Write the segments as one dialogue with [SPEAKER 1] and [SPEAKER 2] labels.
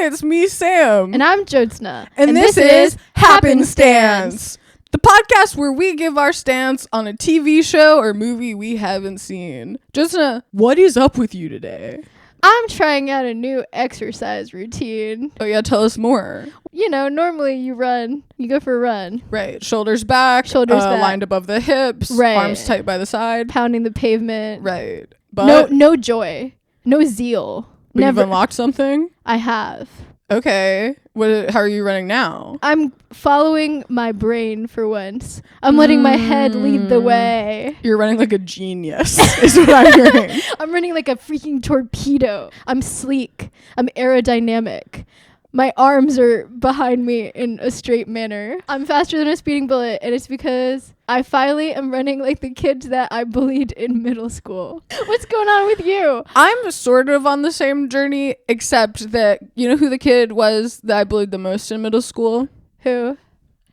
[SPEAKER 1] it's me, Sam.
[SPEAKER 2] And I'm Jyotsna.
[SPEAKER 1] And this is Happenstance, the podcast where we give our stance on a TV show or movie we haven't seen. Jyotsna, what is up with you today?
[SPEAKER 2] I'm trying out a new exercise routine.
[SPEAKER 1] Oh yeah, tell us more.
[SPEAKER 2] You know, normally you go for a run.
[SPEAKER 1] Right, shoulders back, lined above the hips,
[SPEAKER 2] right.
[SPEAKER 1] Arms tight by the side.
[SPEAKER 2] Pounding the pavement.
[SPEAKER 1] Right. But
[SPEAKER 2] no joy, no zeal.
[SPEAKER 1] But
[SPEAKER 2] Never.
[SPEAKER 1] You've unlocked something?
[SPEAKER 2] I have.
[SPEAKER 1] Okay. How are you running now?
[SPEAKER 2] I'm following my brain for once. I'm letting my head lead the way.
[SPEAKER 1] You're running like a genius, is what I'm hearing.
[SPEAKER 2] I'm running like a freaking torpedo. I'm sleek. I'm aerodynamic. My arms are behind me in a straight manner. I'm faster than a speeding bullet, and it's because I finally am running like the kids that I bullied in middle school. What's going on with you?
[SPEAKER 1] I'm sort of on the same journey, except that, you know who the kid was that I bullied the most in middle school?
[SPEAKER 2] Who?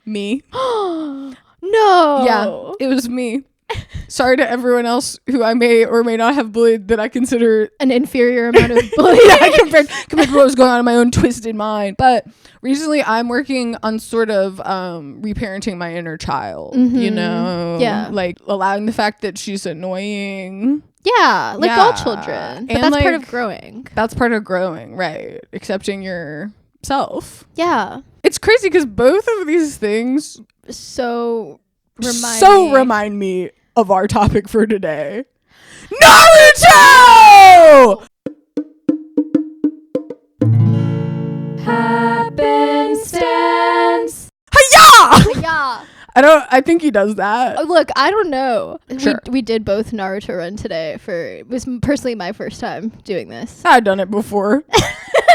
[SPEAKER 1] Me.
[SPEAKER 2] No.
[SPEAKER 1] Yeah, it was me. Sorry to everyone else who I may or may not have bullied that I consider
[SPEAKER 2] an inferior amount of bullying.
[SPEAKER 1] Yeah, compared to what was going on in my own twisted mind. But recently I'm working on sort of reparenting my inner child, you know?
[SPEAKER 2] Yeah.
[SPEAKER 1] Like allowing the fact that she's annoying.
[SPEAKER 2] Yeah, like all children. But
[SPEAKER 1] and
[SPEAKER 2] that's
[SPEAKER 1] like,
[SPEAKER 2] part of growing.
[SPEAKER 1] That's part of growing, right. Accepting yourself.
[SPEAKER 2] Yeah.
[SPEAKER 1] It's crazy because both of these things remind me of our topic for today. Naruto!
[SPEAKER 2] Happenstance.
[SPEAKER 1] Hiya! I think he does that.
[SPEAKER 2] Oh, look, I don't know.
[SPEAKER 1] Sure.
[SPEAKER 2] We did both Naruto run today. It was personally my first time doing this.
[SPEAKER 1] I've done it before.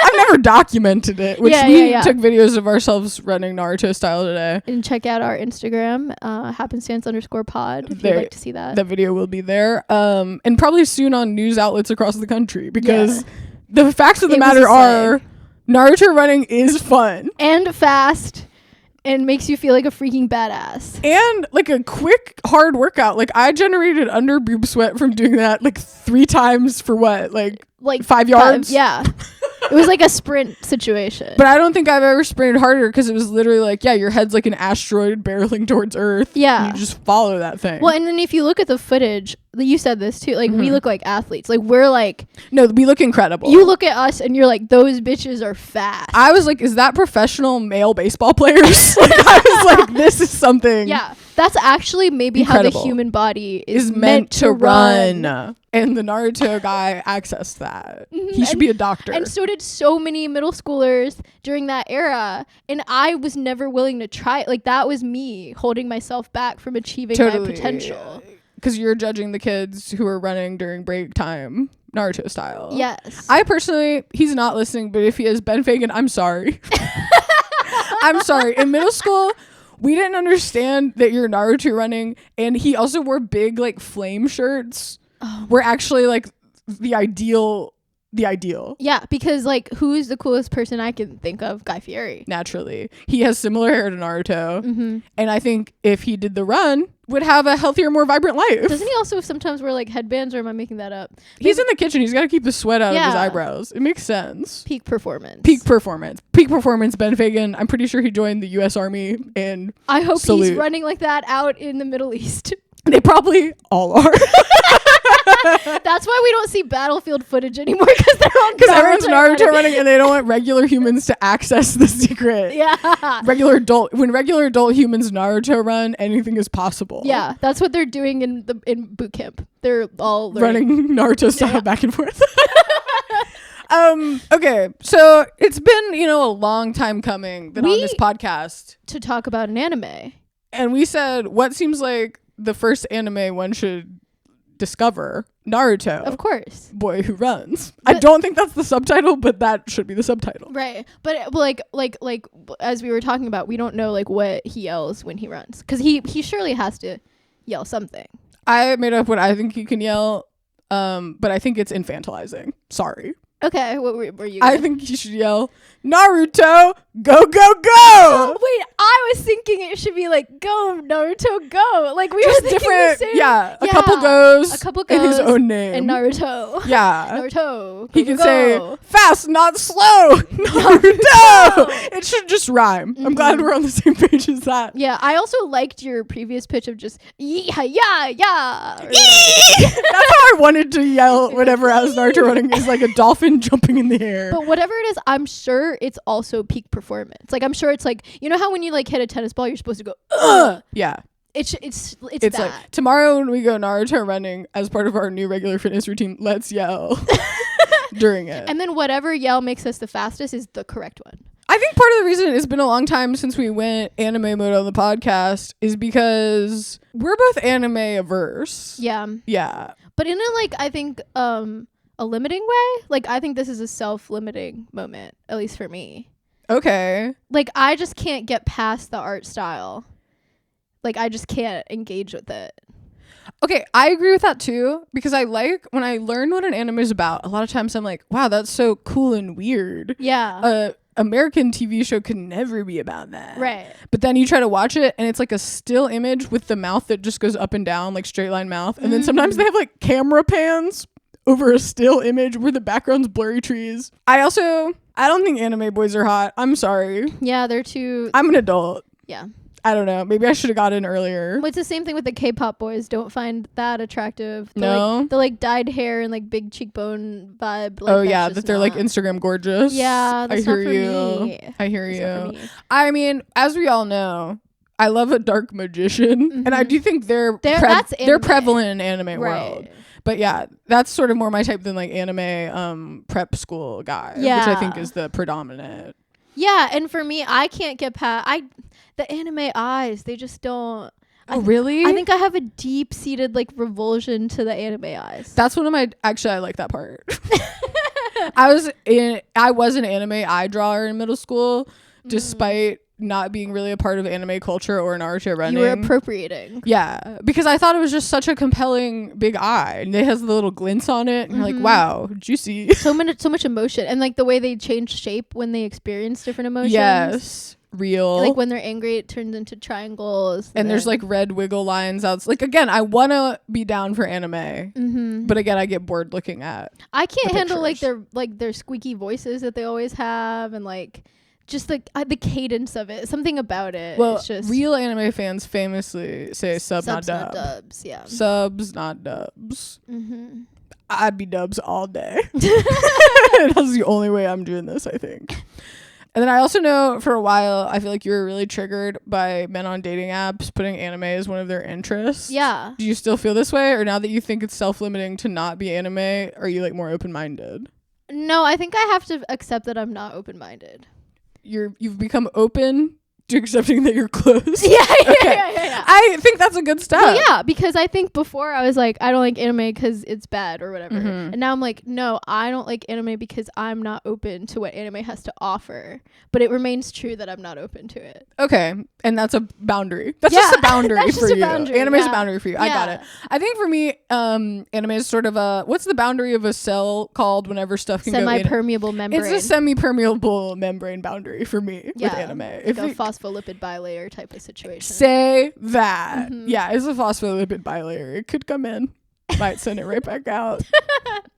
[SPEAKER 1] I've never documented it, which we took videos of ourselves running Naruto style today.
[SPEAKER 2] And check out our Instagram, happenstance_pod, if you'd like to see that.
[SPEAKER 1] That video will be there. And probably soon on news outlets across the country, because the facts of the matter are Naruto running is fun.
[SPEAKER 2] And fast. And makes you feel like a freaking badass.
[SPEAKER 1] And like a quick, hard workout. Like I generated under boob sweat from doing that like 3 times for what? Like 5 yards?
[SPEAKER 2] Yeah. It was like a sprint situation.
[SPEAKER 1] But I don't think I've ever sprinted harder because it was literally like, your head's like an asteroid barreling towards Earth.
[SPEAKER 2] Yeah.
[SPEAKER 1] And you just follow that thing.
[SPEAKER 2] Well, and then if you look at the footage, you said this too, like we look like athletes. Like we're like...
[SPEAKER 1] No, we look incredible.
[SPEAKER 2] You look at us and you're like, those bitches are fast.
[SPEAKER 1] I was like, is that professional male baseball players? Like I was like, this is something.
[SPEAKER 2] Yeah. That's actually maybe
[SPEAKER 1] incredible.
[SPEAKER 2] How the human body
[SPEAKER 1] is meant to run. And the Naruto guy accessed that. He should be a doctor.
[SPEAKER 2] And so did so many middle schoolers during that era. And I was never willing to try it. Like that was me holding myself back from achieving my potential.
[SPEAKER 1] Because you're judging the kids who are running during break time, Naruto style.
[SPEAKER 2] Yes.
[SPEAKER 1] I personally, he's not listening, but if he is, Ben Fagan, I'm sorry. I'm sorry. In middle school, we didn't understand that you're Naruto running. And he also wore big like flame shirts. Were actually like the ideal.
[SPEAKER 2] Yeah, because like who's the coolest person I can think of? Guy Fieri.
[SPEAKER 1] Naturally. He has similar hair to Naruto. And I think if he did the run, would have a healthier, more vibrant life.
[SPEAKER 2] Doesn't he also sometimes wear like headbands, or am I making that up?
[SPEAKER 1] He's in the kitchen. He's got to keep the sweat out of his eyebrows. It makes sense.
[SPEAKER 2] Peak performance, Ben
[SPEAKER 1] Fagan. I'm pretty sure he joined the U.S. Army, and
[SPEAKER 2] I hope he's running like that out in the Middle East.
[SPEAKER 1] They probably all are.
[SPEAKER 2] That's why we don't see battlefield footage anymore, because
[SPEAKER 1] everyone's Naruto running and they don't want regular humans to access the secret.
[SPEAKER 2] Yeah.
[SPEAKER 1] When regular adult humans Naruto run, anything is possible.
[SPEAKER 2] Yeah, that's what they're doing in boot camp. They're all
[SPEAKER 1] running Naruto style back and forth. Okay, so it's been, a long time coming that on this podcast
[SPEAKER 2] to talk about an anime.
[SPEAKER 1] And we said what seems like the first anime one should discover, Naruto.
[SPEAKER 2] Of course.
[SPEAKER 1] Boy Who Runs. But I don't think that's the subtitle, but that should be the subtitle.
[SPEAKER 2] Right. But like as we were talking about, we don't know like what he yells when he runs, because he surely has to yell something. I
[SPEAKER 1] made up what I think he can yell, but I think it's infantilizing. Sorry.
[SPEAKER 2] Okay, what were you?
[SPEAKER 1] I think you should yell, Naruto, go, go, go!
[SPEAKER 2] Oh, wait, I was thinking it should be like, go, Naruto, go. Like, we
[SPEAKER 1] just
[SPEAKER 2] were thinking
[SPEAKER 1] different,
[SPEAKER 2] the same.
[SPEAKER 1] Yeah, a couple goes in his own name.
[SPEAKER 2] And Naruto.
[SPEAKER 1] Yeah.
[SPEAKER 2] Naruto,
[SPEAKER 1] he can say, fast, not slow, Naruto. It should just rhyme. I'm glad we're on the same page as that.
[SPEAKER 2] Yeah, I also liked your previous pitch of just yeah, yeah, yeah.
[SPEAKER 1] That's how I wanted to yell whenever I was Naruto running, is like a dolphin jumping in the air.
[SPEAKER 2] But whatever it is, I'm sure it's also peak performance. Like I'm sure it's like, you know how when you like hit a tennis ball, you're supposed to go ugh.
[SPEAKER 1] Yeah.
[SPEAKER 2] It's
[SPEAKER 1] that. Like tomorrow when we go Naruto running as part of our new regular fitness routine, let's yell during it.
[SPEAKER 2] And then whatever yell makes us the fastest is the correct one.
[SPEAKER 1] I think part of the reason it's been a long time since we went anime mode on the podcast is because we're both anime averse.
[SPEAKER 2] Yeah.
[SPEAKER 1] Yeah.
[SPEAKER 2] But in a like, I think a limiting way. Like I think this is a self-limiting moment, at least for me.
[SPEAKER 1] Okay.
[SPEAKER 2] Like I just can't get past the art style. Like I just can't engage with it.
[SPEAKER 1] Okay, I agree with that too, because I like when I learn what an anime is about, a lot of times I'm like, wow, that's so cool and weird.
[SPEAKER 2] Yeah.
[SPEAKER 1] American TV show could never be about that.
[SPEAKER 2] Right.
[SPEAKER 1] But then you try to watch it and it's like a still image with the mouth that just goes up and down, like straight line mouth. And then sometimes they have like camera pans over a still image where the background's blurry trees. I don't think anime boys are hot. I'm sorry.
[SPEAKER 2] Yeah, they're too...
[SPEAKER 1] I'm an adult.
[SPEAKER 2] Yeah.
[SPEAKER 1] I don't know. Maybe I should have got in earlier.
[SPEAKER 2] Well, it's the same thing with the K-pop boys. Don't find that attractive.
[SPEAKER 1] The
[SPEAKER 2] like dyed hair and like big cheekbone vibe. Like,
[SPEAKER 1] oh yeah, that they're like Instagram gorgeous.
[SPEAKER 2] Yeah, that's
[SPEAKER 1] I hear
[SPEAKER 2] not for
[SPEAKER 1] you.
[SPEAKER 2] me.
[SPEAKER 1] I hear you. I mean, as we all know, I love a dark magician, and I do think they're prevalent in anime world. But yeah, that's sort of more my type than like anime prep school guy, which I think is the predominant.
[SPEAKER 2] Yeah, and for me, I can't get past the anime eyes. They just don't.
[SPEAKER 1] Oh, really?
[SPEAKER 2] I think I have a deep-seated like revulsion to the anime eyes.
[SPEAKER 1] That's one of my. Actually, I like that part. I was an anime eye drawer in middle school, despite not being really a part of anime culture or Naruto running.
[SPEAKER 2] You were appropriating.
[SPEAKER 1] Yeah, because I thought it was just such a compelling big eye, and it has the little glints on it, and you're like, wow, juicy.
[SPEAKER 2] So much emotion, and like the way they change shape when they experience different emotions.
[SPEAKER 1] Yes, real.
[SPEAKER 2] Like when they're angry, it turns into triangles,
[SPEAKER 1] and there's like red wiggle lines out. Like again, I want to be down for anime, but again, I get bored looking at.
[SPEAKER 2] I can't handle their squeaky voices that they always have, and like. Just the cadence of it, something about it.
[SPEAKER 1] Well,
[SPEAKER 2] it's just
[SPEAKER 1] real anime fans famously say subs not
[SPEAKER 2] dubs. Yeah,
[SPEAKER 1] subs not dubs. I'd be dubs all day. That's the only way I'm doing this, I think. And then I also know for a while, I feel like you were really triggered by men on dating apps putting anime as one of their interests. Yeah. Do you still feel this way, or now that you think it's self-limiting to not be anime, are you like more open-minded?
[SPEAKER 2] No, I think I have to accept that I'm not open-minded.
[SPEAKER 1] You've become open to accepting that you're closed.
[SPEAKER 2] Yeah.
[SPEAKER 1] I think that's a good step.
[SPEAKER 2] Well, yeah, because I think before I was like, I don't like anime because it's bad or whatever. And now I'm like, no, I don't like anime because I'm not open to what anime has to offer. But it remains true that I'm not open to it. Okay. And that's a boundary. That's just a boundary that's
[SPEAKER 1] for
[SPEAKER 2] just
[SPEAKER 1] you.
[SPEAKER 2] A boundary,
[SPEAKER 1] Anime is a boundary for you. I got it. I think for me, anime is sort of what's the boundary of a cell called whenever stuff can go in?
[SPEAKER 2] Semi-permeable membrane.
[SPEAKER 1] It's a semi-permeable membrane boundary for me with anime.
[SPEAKER 2] Like a phospholipid bilayer type of situation.
[SPEAKER 1] Say that. Yeah, it's a phospholipid bilayer. It could come in. Might send it right back out.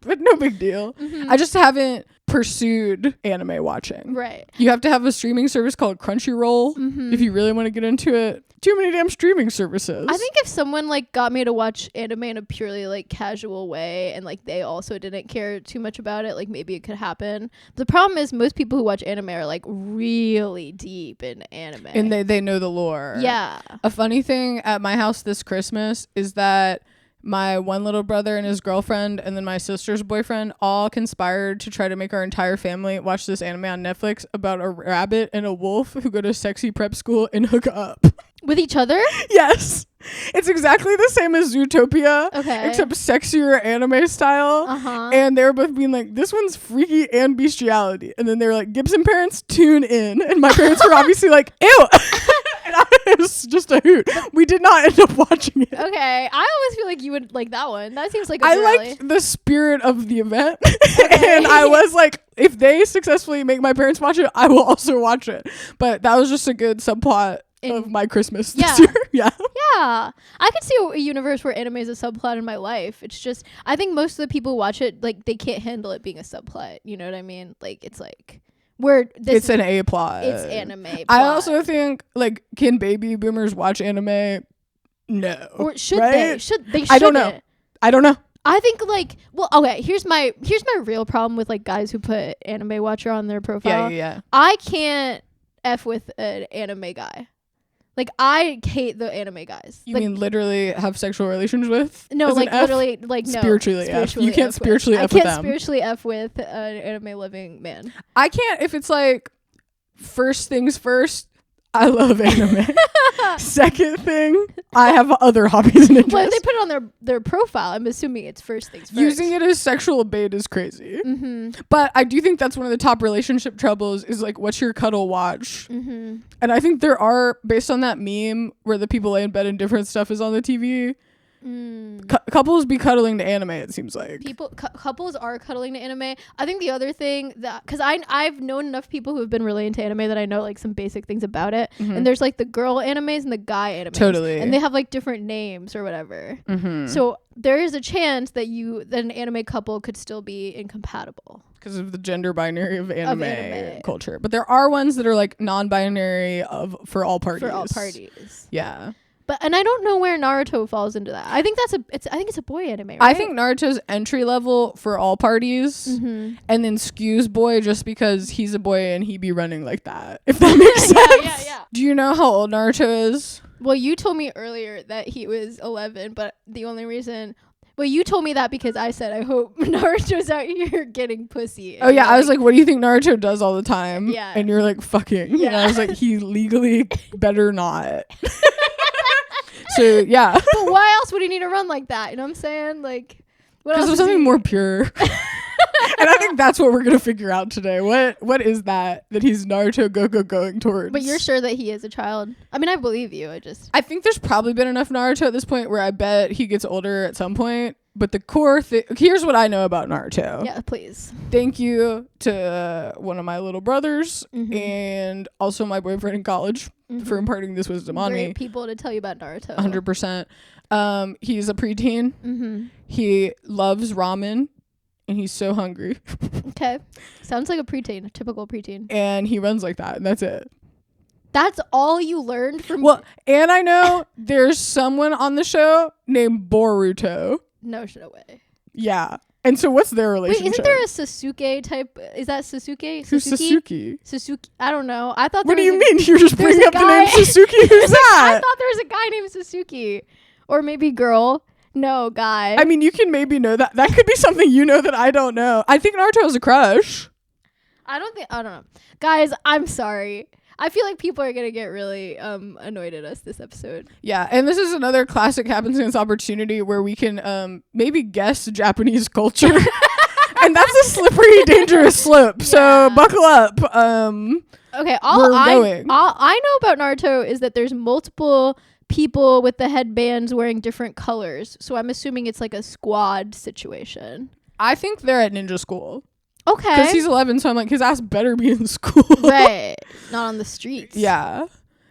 [SPEAKER 1] But no big deal. I just haven't pursued anime watching.
[SPEAKER 2] Right.
[SPEAKER 1] You have to have a streaming service called Crunchyroll if you really want to get into it. Too many damn streaming services.
[SPEAKER 2] I think if someone like got me to watch anime in a purely like casual way and like they also didn't care too much about it, like maybe it could happen. The problem is most people who watch anime are like really deep in anime.
[SPEAKER 1] And they know the lore. Yeah. A funny thing at my house this Christmas is that my one little brother and his girlfriend and then my sister's boyfriend all conspired to try to make our entire family watch this anime on Netflix about a rabbit and a wolf who go to sexy prep school and hook up.
[SPEAKER 2] With each other?
[SPEAKER 1] Yes. It's exactly the same as Zootopia, except sexier anime style. And they were both being like, this one's freaky and bestiality. And then they were like, Gibson parents, tune in. And my parents were obviously like, ew. And it was just a hoot. We did not end up watching it.
[SPEAKER 2] Okay. I always feel like you would like that one. That seems like
[SPEAKER 1] I liked the spirit of the event. And I was like, if they successfully make my parents watch it, I will also watch it. But that was just a good subplot of my Christmas this year. Yeah.
[SPEAKER 2] I could see a universe where anime is a subplot in my life. It's just, I think most of the people who watch it, like, they can't handle it being a subplot. You know what I mean? Like, it's like, Where
[SPEAKER 1] it's an A plot.
[SPEAKER 2] It's anime plot.
[SPEAKER 1] I also think, like, can baby boomers watch anime? No.
[SPEAKER 2] Or should
[SPEAKER 1] right?
[SPEAKER 2] they? They
[SPEAKER 1] I don't know.
[SPEAKER 2] I think, like, well, okay, here's my real problem with, like, guys who put anime watcher on their profile.
[SPEAKER 1] Yeah.
[SPEAKER 2] I can't F with an anime guy. Like, I hate the anime guys.
[SPEAKER 1] You
[SPEAKER 2] like,
[SPEAKER 1] mean literally have sexual relations with?
[SPEAKER 2] no, like literally, like, no.
[SPEAKER 1] Spiritually F. You can't spiritually F
[SPEAKER 2] with
[SPEAKER 1] with them.
[SPEAKER 2] I can't spiritually F with an anime loving man.
[SPEAKER 1] I can't if it's like, first things first, I love anime. Second thing, I have other hobbies and interests.
[SPEAKER 2] Well, if they put it on their profile, I'm assuming it's first things first.
[SPEAKER 1] Using it as sexual bait is crazy.
[SPEAKER 2] Mm-hmm.
[SPEAKER 1] But I do think that's one of the top relationship troubles is, like, what's your cuddle watch?
[SPEAKER 2] Mm-hmm.
[SPEAKER 1] And I think there are, based on that meme where the people lay in bed and different stuff is on the TV, couples be cuddling to anime, it seems like.
[SPEAKER 2] Couples are cuddling to anime. I think the other thing that, because I've known enough people who have been relating to anime that I know, like, some basic things about it.
[SPEAKER 1] Mm-hmm.
[SPEAKER 2] And there's, like, the girl animes and the guy animes.
[SPEAKER 1] Totally.
[SPEAKER 2] And they have, like, different names or whatever.
[SPEAKER 1] Mm-hmm.
[SPEAKER 2] So there is a chance that an anime couple could still be incompatible.
[SPEAKER 1] Because of the gender binary of anime culture. But there are ones that are, like, non-binary for all parties.
[SPEAKER 2] For all parties.
[SPEAKER 1] Yeah.
[SPEAKER 2] And I don't know where Naruto falls into that. I think it's a boy anime, right?
[SPEAKER 1] I think Naruto's entry level for all parties,
[SPEAKER 2] mm-hmm.
[SPEAKER 1] and then Skews boy just because he's a boy and he be running like that. If that makes sense.
[SPEAKER 2] Yeah.
[SPEAKER 1] Do you know how old Naruto is?
[SPEAKER 2] Well, you told me earlier that he was 11, but the only reason. Well, you told me that because I said I hope Naruto's out here getting pussy.
[SPEAKER 1] Oh yeah, I was like, what do you think Naruto does all the time?
[SPEAKER 2] Yeah.
[SPEAKER 1] And you're like, fucking. Yeah. And I was like, he legally better not. So yeah.
[SPEAKER 2] But why else would he need to run like that? You know what I'm saying? Like, what else?
[SPEAKER 1] Because of something more pure. And I think that's what we're gonna figure out today. What is that he's Naruto going towards?
[SPEAKER 2] But you're sure that he is a child? I mean, I believe you.
[SPEAKER 1] I think there's probably been enough Naruto at this point where I bet he gets older at some point. But the core here's what I know about Naruto.
[SPEAKER 2] Yeah, please.
[SPEAKER 1] Thank you to one of my little brothers
[SPEAKER 2] mm-hmm.
[SPEAKER 1] and also my boyfriend in college
[SPEAKER 2] mm-hmm.
[SPEAKER 1] for imparting this wisdom on me.
[SPEAKER 2] People to tell you about Naruto.
[SPEAKER 1] 100%. He's a preteen.
[SPEAKER 2] Mm-hmm.
[SPEAKER 1] He loves ramen. And he's so hungry.
[SPEAKER 2] Okay. Sounds like a typical preteen.
[SPEAKER 1] And he runs like that, and that's it.
[SPEAKER 2] That's all you learned from...
[SPEAKER 1] Well, and I know there's someone on the show named Boruto.
[SPEAKER 2] No way.
[SPEAKER 1] Yeah. And so what's their relationship?
[SPEAKER 2] Wait, isn't there a Sasuke type... Is that Sasuke?
[SPEAKER 1] Who's Sasuke?
[SPEAKER 2] Sasuke. I don't know. I thought.
[SPEAKER 1] What do you mean? You're just bringing up the name Sasuke? Who's that?
[SPEAKER 2] I thought there was a guy named Sasuke. Or maybe girl. No, guy.
[SPEAKER 1] I mean, you can maybe know that. That could be something you know that I don't know. I think Naruto has a crush.
[SPEAKER 2] I don't know. Guys, I'm sorry. I feel like people are going to get really annoyed at us this episode.
[SPEAKER 1] Yeah, and this is another classic happenstance opportunity where we can maybe guess Japanese culture. And that's a slippery, dangerous slope. So buckle up.
[SPEAKER 2] Okay, all I know about Naruto is that there's multiple people with the headbands wearing different colors. So I'm assuming it's like a squad situation.
[SPEAKER 1] I think they're at ninja school.
[SPEAKER 2] Okay.
[SPEAKER 1] Because he's 11, so I'm like, his ass better be in school.
[SPEAKER 2] Right. Not on the streets.
[SPEAKER 1] Yeah.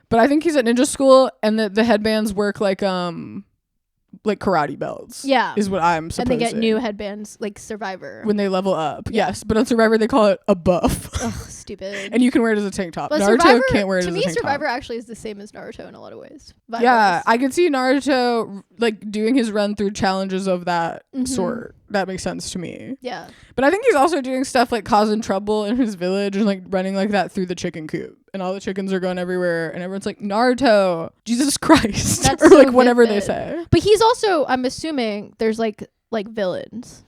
[SPEAKER 1] But I think he's at ninja school, and the headbands work like karate belts.
[SPEAKER 2] Yeah.
[SPEAKER 1] Is what I'm supposing.
[SPEAKER 2] And they get new headbands, like Survivor.
[SPEAKER 1] When they level up. Yeah. Yes. But on Survivor, they call it a buff.
[SPEAKER 2] Ugh, stupid.
[SPEAKER 1] And you can wear it as a tank top.
[SPEAKER 2] But
[SPEAKER 1] Naruto
[SPEAKER 2] Survivor,
[SPEAKER 1] can't wear it as a tank top.
[SPEAKER 2] To me, Survivor actually is the same as Naruto in a lot of ways.
[SPEAKER 1] Yeah. I could see Naruto like doing his run through challenges of that sort. That makes sense to me.
[SPEAKER 2] Yeah.
[SPEAKER 1] But I think he's also doing stuff like causing trouble in his village and like running like that through the chicken coop. And all the chickens are going everywhere. And everyone's like, Naruto, Jesus Christ.
[SPEAKER 2] That's
[SPEAKER 1] or
[SPEAKER 2] so
[SPEAKER 1] like whatever
[SPEAKER 2] vivid.
[SPEAKER 1] they say.
[SPEAKER 2] But he's also, I'm assuming, there's like villains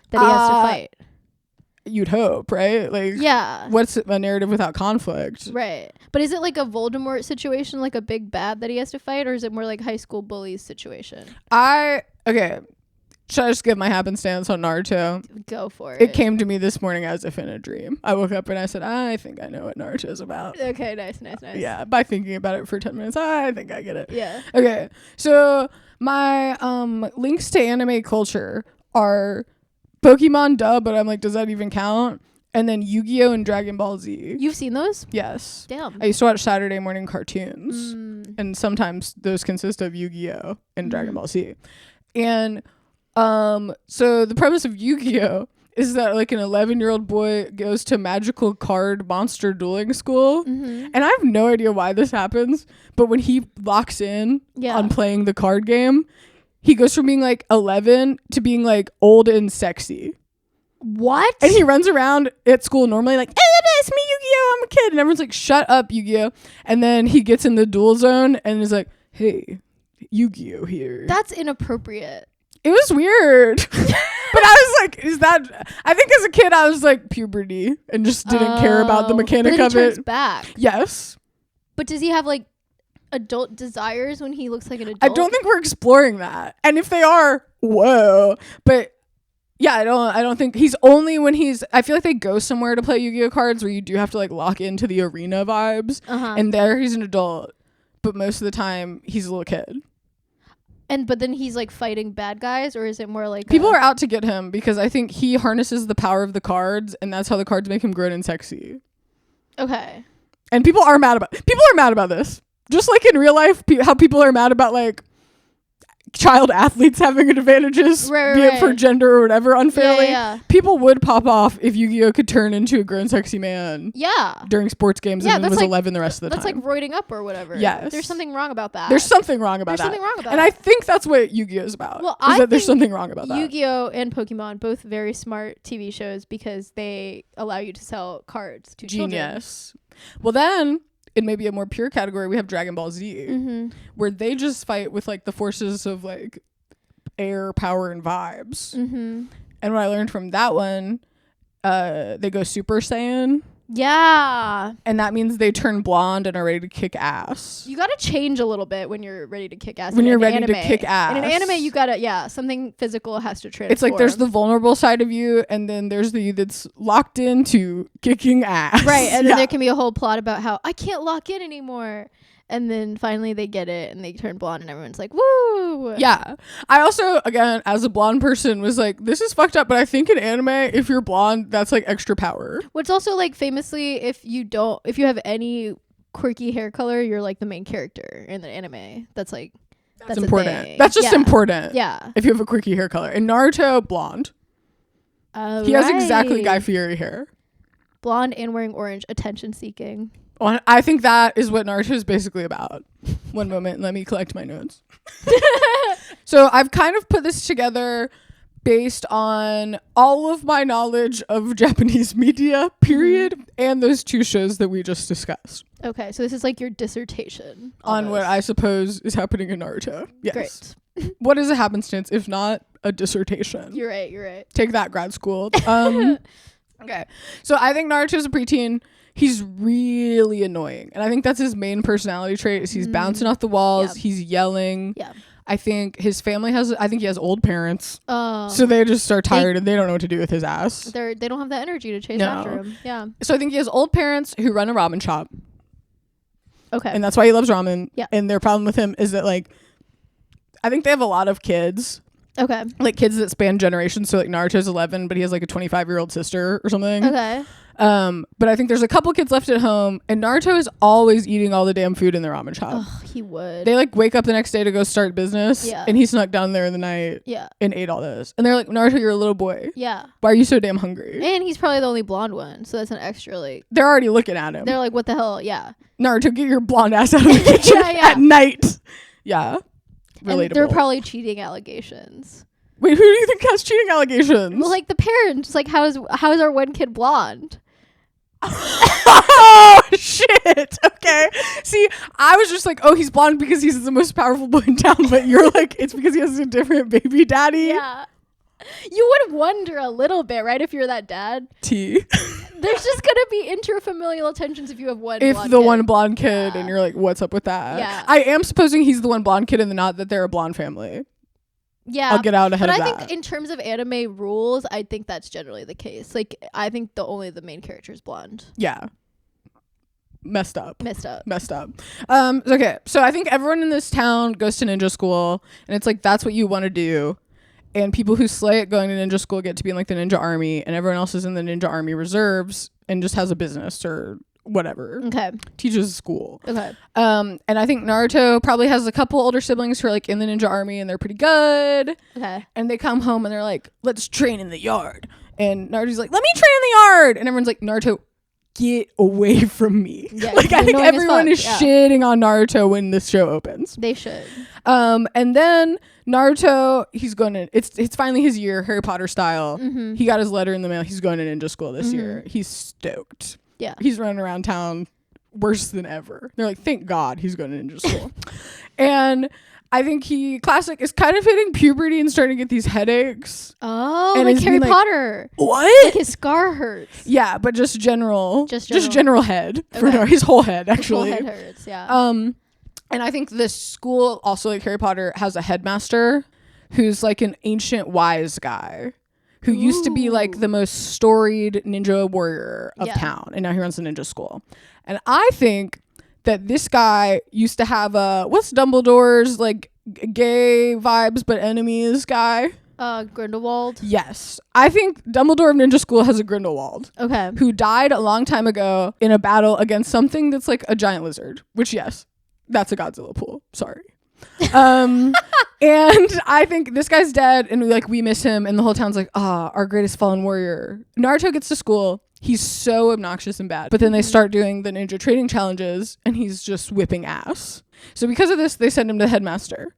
[SPEAKER 2] that he has to fight.
[SPEAKER 1] You'd hope, right? Like,
[SPEAKER 2] yeah.
[SPEAKER 1] What's a narrative without conflict?
[SPEAKER 2] Right. But is it like a Voldemort situation, like a big bad that he has to fight? Or is it more like high school bullies situation?
[SPEAKER 1] Okay. Should I just give my happenstance on Naruto?
[SPEAKER 2] Go for it.
[SPEAKER 1] It came to me this morning as if in a dream. I woke up and I said, I think I know what Naruto is about.
[SPEAKER 2] Okay, nice.
[SPEAKER 1] Yeah, by thinking about it for 10 minutes, I think I get it.
[SPEAKER 2] Yeah.
[SPEAKER 1] Okay, so my links to anime culture are Pokemon, duh, but I'm like, does that even count? And then Yu-Gi-Oh! And Dragon Ball Z.
[SPEAKER 2] You've seen those?
[SPEAKER 1] Yes.
[SPEAKER 2] Damn.
[SPEAKER 1] I used to watch Saturday morning cartoons. And sometimes those consist of Yu-Gi-Oh! And Dragon Ball Z. And so the premise of Yu-Gi-Oh! is that like an 11-year-old boy goes to magical card monster dueling school. And I have no idea why this happens, but when he locks in on playing the card game, he goes from being like 11 to being like old and sexy.
[SPEAKER 2] What?
[SPEAKER 1] And he runs around at school normally like, it's me, Yugioh, I'm a kid. And everyone's like, shut up, Yugioh. And then he gets in the duel zone and is like, hey, Yugioh here.
[SPEAKER 2] That's inappropriate.
[SPEAKER 1] It was weird. But I was like, is that... I think as a kid, I was like puberty and just didn't care about the mechanic
[SPEAKER 2] but then
[SPEAKER 1] of
[SPEAKER 2] he turns
[SPEAKER 1] it.
[SPEAKER 2] back.
[SPEAKER 1] Yes.
[SPEAKER 2] But does he have like adult desires when he looks like an adult?
[SPEAKER 1] I don't think we're exploring that. And if they are, whoa. But yeah, I don't think he's only when he's... I feel like they go somewhere to play Yu-Gi-Oh cards where you do have to like lock into the arena vibes. And there he's an adult. But most of the time, he's a little kid.
[SPEAKER 2] But then he's like fighting bad guys, or is it more like
[SPEAKER 1] people are out to get him because I think he harnesses the power of the cards, and that's how the cards make him grown and sexy.
[SPEAKER 2] Okay.
[SPEAKER 1] And people are mad about this. Just like in real life, how people are mad about like child athletes having advantages, be it for gender or whatever, unfairly. People would pop off if Yu-Gi-Oh could turn into a grown sexy man. During sports games and then was like, 11 the rest of the time.
[SPEAKER 2] That's like roiding up or whatever.
[SPEAKER 1] Yes.
[SPEAKER 2] There's something wrong about that.
[SPEAKER 1] There's something wrong about that. And I think that's what Yu-Gi-Oh is about.
[SPEAKER 2] Well,
[SPEAKER 1] I think there's something wrong about that.
[SPEAKER 2] Yu-Gi-Oh and Pokemon, both very smart TV shows because they allow you to sell cards to children.
[SPEAKER 1] Genius. Well, then... in maybe a more pure category, we have Dragon Ball Z, where they just fight with like the forces of like air, power, and vibes. And what I learned from that one, they go Super Saiyan.
[SPEAKER 2] Yeah.
[SPEAKER 1] And that means they turn blonde and are ready to kick ass.
[SPEAKER 2] You gotta change a little bit when you're ready to kick ass.
[SPEAKER 1] When you're ready to kick ass.
[SPEAKER 2] In an anime, you gotta, something physical has to transform.
[SPEAKER 1] It's like there's the vulnerable side of you, and then there's the you that's locked into kicking ass.
[SPEAKER 2] Right, and then there can be a whole plot about how I can't lock in anymore. And then finally they get it and they turn blonde and everyone's like, woo! Yeah. I also, again, as a blonde person, was like, this is fucked up, but I think in anime, if you're blonde, that's like extra power. What's also like famously, if you have any quirky hair color, you're like the main character in the anime. That's like, that's
[SPEAKER 1] important. That's just important.
[SPEAKER 2] Yeah.
[SPEAKER 1] If you have a quirky hair color. In Naruto, blonde. He has exactly Guy Fieri hair.
[SPEAKER 2] Blonde and wearing orange, attention seeking.
[SPEAKER 1] I think that is what Naruto is basically about. One moment, let me collect my notes. So I've kind of put this together based on all of my knowledge of Japanese media, period, and those two shows that we just discussed.
[SPEAKER 2] Okay, so this is like your dissertation.
[SPEAKER 1] On what I suppose is happening in Naruto. Yes. Great. What is a happenstance if not a dissertation?
[SPEAKER 2] You're right.
[SPEAKER 1] Take that, grad school. Okay. So I think Naruto's a preteen. He's really annoying. And I think that's his main personality trait is he's bouncing off the walls. Yeah. He's yelling. Yeah. I think his family I think he has old parents. So they just are tired and they don't know what to do with his ass.
[SPEAKER 2] They don't have the energy to chase after him. Yeah.
[SPEAKER 1] So I think he has old parents who run a ramen shop.
[SPEAKER 2] Okay.
[SPEAKER 1] And that's why he loves ramen.
[SPEAKER 2] Yeah.
[SPEAKER 1] And their problem with him is that like, I think they have a lot of kids.
[SPEAKER 2] Okay.
[SPEAKER 1] Like kids that span generations. So like Naruto's 11, but he has like a 25-year-old sister or something.
[SPEAKER 2] Okay.
[SPEAKER 1] But I think there's a couple kids left at home, and Naruto is always eating all the damn food in the ramen shop.
[SPEAKER 2] Oh, he would.
[SPEAKER 1] They like wake up the next day to go start business, and he snuck down there in the night, and ate all this. And they're like, Naruto, you're a little boy. Yeah. Why are you so damn hungry?
[SPEAKER 2] And he's probably the only blonde one, so that's an extra like.
[SPEAKER 1] They're already looking at him.
[SPEAKER 2] They're like, what the hell? Yeah.
[SPEAKER 1] Naruto, get your blonde ass out of the kitchen at night. Yeah. Relatable.
[SPEAKER 2] And they're probably cheating allegations.
[SPEAKER 1] Wait, who do you think has cheating allegations?
[SPEAKER 2] Well, like the parents. Like, how is our one kid blonde?
[SPEAKER 1] Oh shit. Okay. See, I was just like, oh, he's blonde because he's the most powerful boy in town, but you're like, it's because he has a different baby daddy.
[SPEAKER 2] Yeah. You would wonder a little bit, right? If you're that dad.
[SPEAKER 1] There's
[SPEAKER 2] just gonna be interfamilial tensions if you have one.
[SPEAKER 1] One blonde kid, and you're like, what's up with that?
[SPEAKER 2] Yeah.
[SPEAKER 1] I am supposing he's the one blonde kid, and not that they're a blonde family.
[SPEAKER 2] Yeah,
[SPEAKER 1] I'll get out ahead of that.
[SPEAKER 2] But I think in terms of anime rules, I think that's generally the case. Like, I think only the main character is blonde.
[SPEAKER 1] Yeah. Messed up.
[SPEAKER 2] Okay,
[SPEAKER 1] so I think everyone in this town goes to ninja school, and it's like that's what you want to do. And people who slay at going to ninja school get to be in like the ninja army, and everyone else is in the ninja army reserves and just has a business or whatever.
[SPEAKER 2] Okay.
[SPEAKER 1] Teaches school.
[SPEAKER 2] Okay.
[SPEAKER 1] And I think Naruto probably has a couple older siblings who are like in the ninja army and they're pretty good.
[SPEAKER 2] Okay.
[SPEAKER 1] And they come home and they're like, let's train in the yard. And Naruto's like, let me train in the yard. And everyone's like, Naruto, get away from me.
[SPEAKER 2] Yeah,
[SPEAKER 1] like, I think everyone is shitting on Naruto when this show opens.
[SPEAKER 2] They should.
[SPEAKER 1] And then Naruto, he's going to, it's finally his year, Harry Potter style.
[SPEAKER 2] Mm-hmm.
[SPEAKER 1] He got his letter in the mail. He's going to ninja school this year. He's stoked.
[SPEAKER 2] Yeah.
[SPEAKER 1] He's running around town worse than ever. They're like, thank God he's going to ninja school. And I think classic is kind of hitting puberty and starting to get these headaches.
[SPEAKER 2] Oh,
[SPEAKER 1] and
[SPEAKER 2] like Harry Potter.
[SPEAKER 1] What?
[SPEAKER 2] Like his scar hurts.
[SPEAKER 1] Yeah, but just general head.
[SPEAKER 2] Okay.
[SPEAKER 1] For his whole head, actually.
[SPEAKER 2] His whole head hurts, yeah.
[SPEAKER 1] And I think this school, also like Harry Potter, has a headmaster who's like an ancient wise guy who used to be like the most storied ninja warrior of town. And now he runs a ninja school. And I think that this guy used to have what's Dumbledore's like gay vibes but enemies guy?
[SPEAKER 2] Grindelwald.
[SPEAKER 1] Yes. I think Dumbledore of Ninja School has a Grindelwald.
[SPEAKER 2] Okay.
[SPEAKER 1] Who died a long time ago in a battle against something that's like a giant lizard. Which, yes, that's a Godzilla pool. Sorry. And I think this guy's dead and we miss him and the whole town's like, our greatest fallen warrior. Naruto gets to school. He's so obnoxious and bad. But then they start doing the ninja training challenges and he's just whipping ass. So because of this, they send him to the headmaster.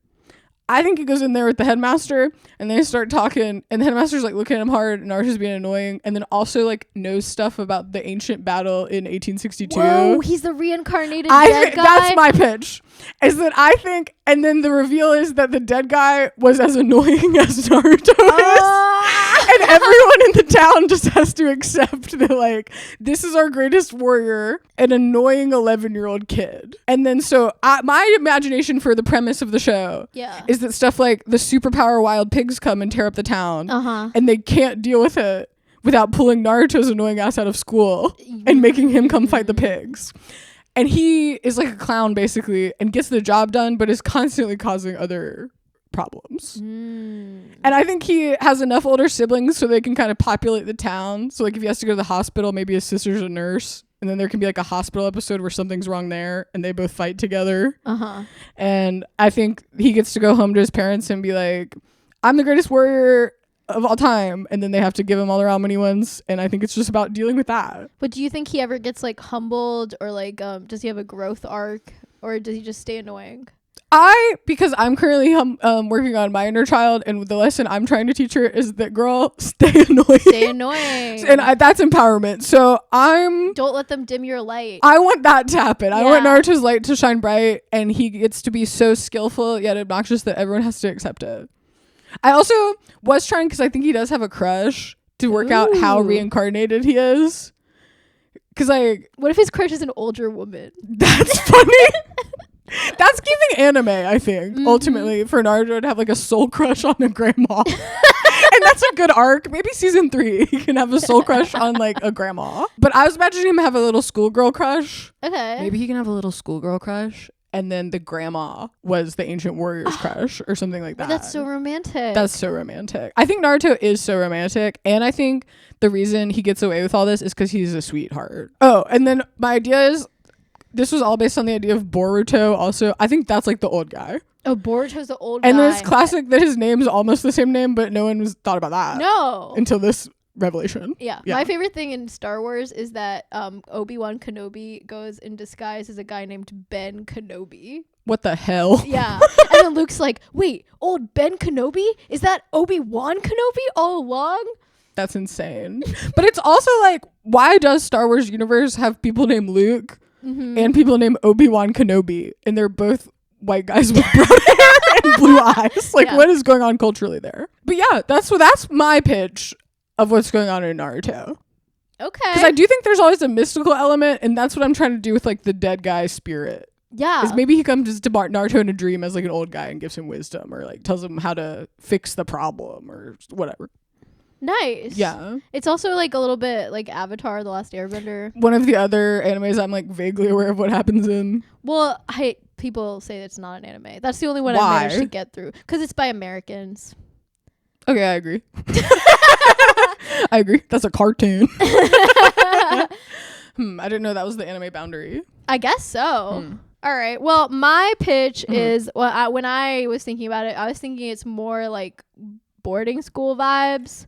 [SPEAKER 1] I think he goes in there with the headmaster and they start talking and the headmaster's like looking at him hard and Naruto's being annoying and then also like knows stuff about the ancient battle in 1862.
[SPEAKER 2] Whoa, he's the reincarnated dead guy?
[SPEAKER 1] That's my pitch. Is that I think, and then the reveal is that the dead guy was as annoying as Naruto is. And everyone in the town just has to accept that like, this is our greatest warrior, an annoying 11-year-old kid. And then so my imagination for the premise of the show is that stuff like the superpower wild pigs come and tear up the town and they can't deal with it without pulling Naruto's annoying ass out of school and making him come fight the pigs. And he is like a clown basically and gets the job done but is constantly causing other problems. And I think he has enough older siblings so they can kind of populate the town. So like if he has to go to the hospital, maybe his sister's a nurse and then there can be like a hospital episode where something's wrong there and they both fight together. And I think he gets to go home to his parents and be like, I'm the greatest warrior of all time, and then they have to give him all their almany ones, and I think it's just about dealing with that.
[SPEAKER 2] But do you think he ever gets like humbled or like does he have a growth arc or does he just stay annoying?
[SPEAKER 1] Because I'm currently working on my inner child, and the lesson I'm trying to teach her is that, girl, stay annoying.
[SPEAKER 2] Stay annoying.
[SPEAKER 1] And that's empowerment. So don't
[SPEAKER 2] let them dim your light.
[SPEAKER 1] I want that to happen. I want Naruto's light to shine bright, and he gets to be so skillful yet obnoxious that everyone has to accept it. I also was trying, because I think he does have a crush, to work out how reincarnated he is. Because
[SPEAKER 2] what if his crush is an older woman?
[SPEAKER 1] That's funny. That's giving anime, I think, ultimately, for Naruto to have like a soul crush on a grandma. And that's a good arc. Maybe season 3 he can have a soul crush on like a grandma. But I was imagining him have a little schoolgirl crush. Okay. Maybe he can have a little schoolgirl crush. And then the grandma was the ancient warrior's crush or something like that.
[SPEAKER 2] That's so romantic.
[SPEAKER 1] That's so romantic. I think Naruto is so romantic. And I think the reason he gets away with all this is because he's a sweetheart. Oh, and then my idea is, this was all based on the idea of Boruto also. I think that's like the old guy.
[SPEAKER 2] Oh, Boruto's the old guy.
[SPEAKER 1] And then it's classic that his name's almost the same name, but no one was thought about that.
[SPEAKER 2] No.
[SPEAKER 1] Until this revelation.
[SPEAKER 2] Yeah. My favorite thing in Star Wars is that Obi-Wan Kenobi goes in disguise as a guy named Ben Kenobi.
[SPEAKER 1] What the hell?
[SPEAKER 2] Yeah. And then Luke's like, wait, old Ben Kenobi? Is that Obi-Wan Kenobi all along?
[SPEAKER 1] That's insane. But it's also like, why does Star Wars universe have people named Luke and people named Obi-Wan Kenobi? And they're both white guys with brown hair and blue eyes. Like, what is going on culturally there? But yeah, that's my pitch of what's going on in Naruto. Okay. Because I do think there's always a mystical element, and that's what I'm trying to do with like the dead guy spirit. Yeah. Is maybe he comes to Naruto in a dream as like an old guy and gives him wisdom or like tells him how to fix the problem or whatever.
[SPEAKER 2] Nice. Yeah. It's also like a little bit like Avatar: The Last Airbender.
[SPEAKER 1] One of the other animes I'm like vaguely aware of what happens in.
[SPEAKER 2] Well, people say it's not an anime. That's the only one I managed to get through because it's by Americans.
[SPEAKER 1] Okay, I agree. I agree. That's a cartoon. I didn't know that was the anime boundary.
[SPEAKER 2] I guess so. All right. Well, my pitch is, when I was thinking about it, I was thinking it's more like boarding school vibes.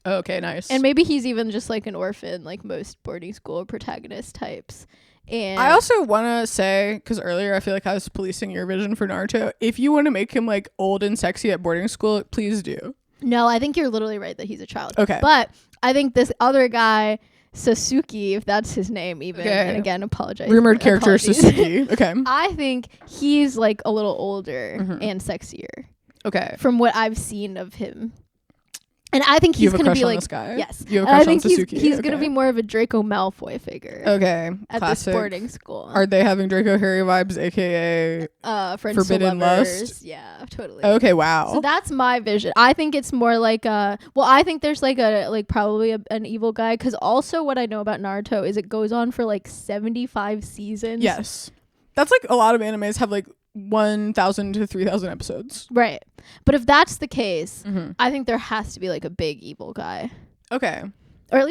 [SPEAKER 1] Okay, nice.
[SPEAKER 2] And maybe he's even just like an orphan, like most boarding school protagonist types. And
[SPEAKER 1] I also want to say, because earlier I feel like I was policing your vision for Naruto. If you want to make him like old and sexy at boarding school, please do.
[SPEAKER 2] No, I think you're literally right that he's a child.
[SPEAKER 1] Okay.
[SPEAKER 2] But I think this other guy, Sasuke, if that's his name even,
[SPEAKER 1] Okay.
[SPEAKER 2] and again, apologize.
[SPEAKER 1] Rumored character
[SPEAKER 2] apologies.
[SPEAKER 1] Sasuke. Okay.
[SPEAKER 2] I think he's like a little older and sexier
[SPEAKER 1] Okay.
[SPEAKER 2] from what I've seen of him. And I think
[SPEAKER 1] You
[SPEAKER 2] he's
[SPEAKER 1] have a
[SPEAKER 2] going to
[SPEAKER 1] crush
[SPEAKER 2] be
[SPEAKER 1] on
[SPEAKER 2] like,
[SPEAKER 1] this guy?
[SPEAKER 2] yes.
[SPEAKER 1] You have a
[SPEAKER 2] And I
[SPEAKER 1] crush on
[SPEAKER 2] think
[SPEAKER 1] Sasuke?
[SPEAKER 2] he's
[SPEAKER 1] Okay.
[SPEAKER 2] going to be more of a Draco Malfoy figure
[SPEAKER 1] Okay.
[SPEAKER 2] at
[SPEAKER 1] Classic.
[SPEAKER 2] this boarding school.
[SPEAKER 1] Are they having Draco Harry vibes, aka
[SPEAKER 2] Friends
[SPEAKER 1] Forbidden
[SPEAKER 2] to lovers.
[SPEAKER 1] Lust?
[SPEAKER 2] Yeah, totally.
[SPEAKER 1] Okay, wow.
[SPEAKER 2] So that's my vision. I think it's more like I think there's like probably an evil guy, because also what I know about Naruto is it goes on for like 75 seasons.
[SPEAKER 1] Yes. That's like a lot of animes have like 1,000 to 3,000 episodes.
[SPEAKER 2] Right. But if that's the case,
[SPEAKER 1] Mm-hmm.
[SPEAKER 2] I think there has to be like a big evil guy.
[SPEAKER 1] Okay.
[SPEAKER 2] Or at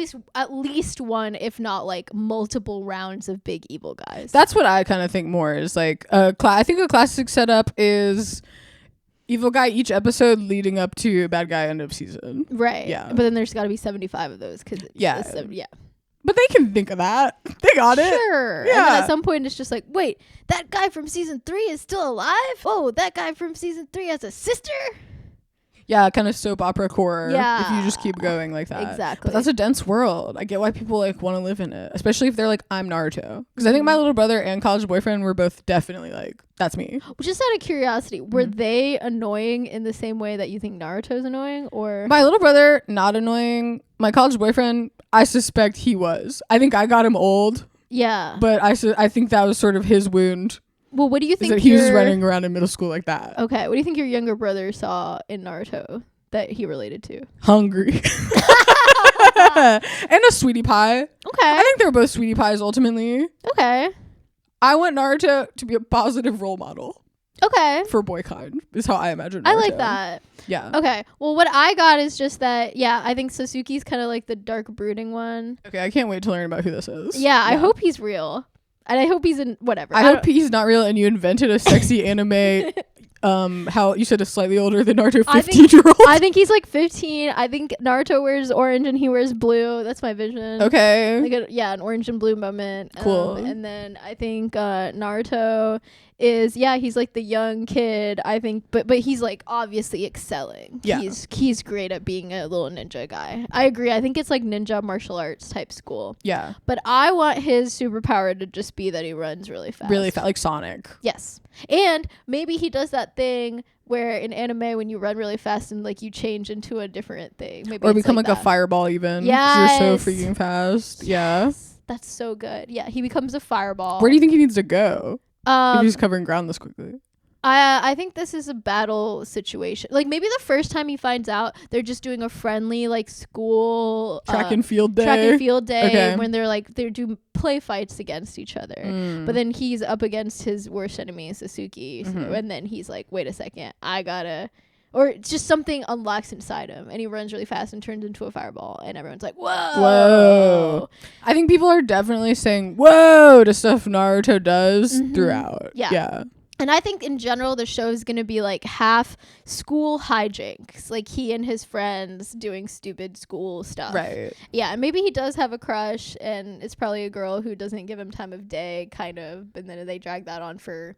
[SPEAKER 2] least one, if not like multiple rounds of big evil guys.
[SPEAKER 1] That's what I kind of think more is like I think a classic setup is evil guy each episode leading up to bad guy end of season.
[SPEAKER 2] right.
[SPEAKER 1] Yeah.
[SPEAKER 2] But then there's got to be 75 of those, because
[SPEAKER 1] Yeah.
[SPEAKER 2] yeah.
[SPEAKER 1] But they can think of that. They got it.
[SPEAKER 2] Sure. And then
[SPEAKER 1] Yeah.
[SPEAKER 2] at some point it's just like, wait, that guy from season 3 is still alive? Whoa, that guy from season 3 has a sister?
[SPEAKER 1] Yeah, kind of soap opera core.
[SPEAKER 2] Yeah.
[SPEAKER 1] If you just keep going like that.
[SPEAKER 2] Exactly.
[SPEAKER 1] But that's a dense world. I get why people like want to live in it, especially if they're like, I'm Naruto. Because I think my little brother and college boyfriend were both definitely like, that's me.
[SPEAKER 2] Just out of curiosity, were they annoying in the same way that you think Naruto's annoying? Or
[SPEAKER 1] My little brother, not annoying. My college boyfriend, I suspect he was. I think I got him old,
[SPEAKER 2] yeah.
[SPEAKER 1] but I think that was sort of his wound.
[SPEAKER 2] Well, what do you
[SPEAKER 1] Is
[SPEAKER 2] think
[SPEAKER 1] that he was running around in middle school like that.
[SPEAKER 2] Okay, what do you think your younger brother saw in Naruto that he related to?
[SPEAKER 1] Hungry. And a sweetie pie.
[SPEAKER 2] Okay.
[SPEAKER 1] I think they're both sweetie pies ultimately.
[SPEAKER 2] Okay.
[SPEAKER 1] I want Naruto to be a positive role model
[SPEAKER 2] Okay.
[SPEAKER 1] for boykind, is how I imagine Naruto.
[SPEAKER 2] I like that.
[SPEAKER 1] Yeah.
[SPEAKER 2] Okay. Well, what I got is just that, yeah, I think Sasuke's kind of like the dark brooding one.
[SPEAKER 1] Okay, I can't wait to learn about who this is.
[SPEAKER 2] Yeah, I hope he's real. And I hope he's in whatever.
[SPEAKER 1] I hope he's not real and you invented a sexy anime. How you said a slightly older than Naruto 15-year-old.
[SPEAKER 2] I think he's like 15. I think Naruto wears orange and he wears blue. That's my vision.
[SPEAKER 1] Okay.
[SPEAKER 2] Like an orange and blue moment.
[SPEAKER 1] Cool.
[SPEAKER 2] And then I think Naruto is, he's like the young kid, I think, but he's like obviously excelling.
[SPEAKER 1] Yeah.
[SPEAKER 2] He's great at being a little ninja guy. I agree. I think it's like ninja martial arts type school.
[SPEAKER 1] Yeah.
[SPEAKER 2] But I want his superpower to just be that he runs really fast.
[SPEAKER 1] Really fast, like Sonic.
[SPEAKER 2] Yes. And maybe he does that thing where in anime when you run really fast and like you change into a different thing. Maybe
[SPEAKER 1] Or
[SPEAKER 2] it's
[SPEAKER 1] become like a
[SPEAKER 2] that.
[SPEAKER 1] fireball even. 'Cause
[SPEAKER 2] Yes.
[SPEAKER 1] You're so freaking fast. Yeah.
[SPEAKER 2] Yes. That's so good. Yeah, he becomes a fireball.
[SPEAKER 1] Where do you think he needs to go if he's
[SPEAKER 2] Um,
[SPEAKER 1] covering ground this quickly?
[SPEAKER 2] I think this is a battle situation. Like maybe the first time he finds out, they're just doing a friendly like school
[SPEAKER 1] Track and field day.
[SPEAKER 2] track and field day
[SPEAKER 1] Okay.
[SPEAKER 2] when they're doing play fights against each other.
[SPEAKER 1] Mm.
[SPEAKER 2] But then he's up against his worst enemy, Sasuke,
[SPEAKER 1] Mm-hmm.
[SPEAKER 2] and then he's like, wait a second, or just something unlocks inside him, and he runs really fast and turns into a fireball, and everyone's like, whoa.
[SPEAKER 1] Whoa. I think people are definitely saying whoa to stuff Naruto does throughout.
[SPEAKER 2] Yeah.
[SPEAKER 1] Yeah.
[SPEAKER 2] And I think in general the show is going to be like half school hijinks, like he and his friends doing stupid school stuff.
[SPEAKER 1] Right.
[SPEAKER 2] Yeah, and maybe he does have a crush, and it's probably a girl who doesn't give him time of day, kind of, and then they drag that on for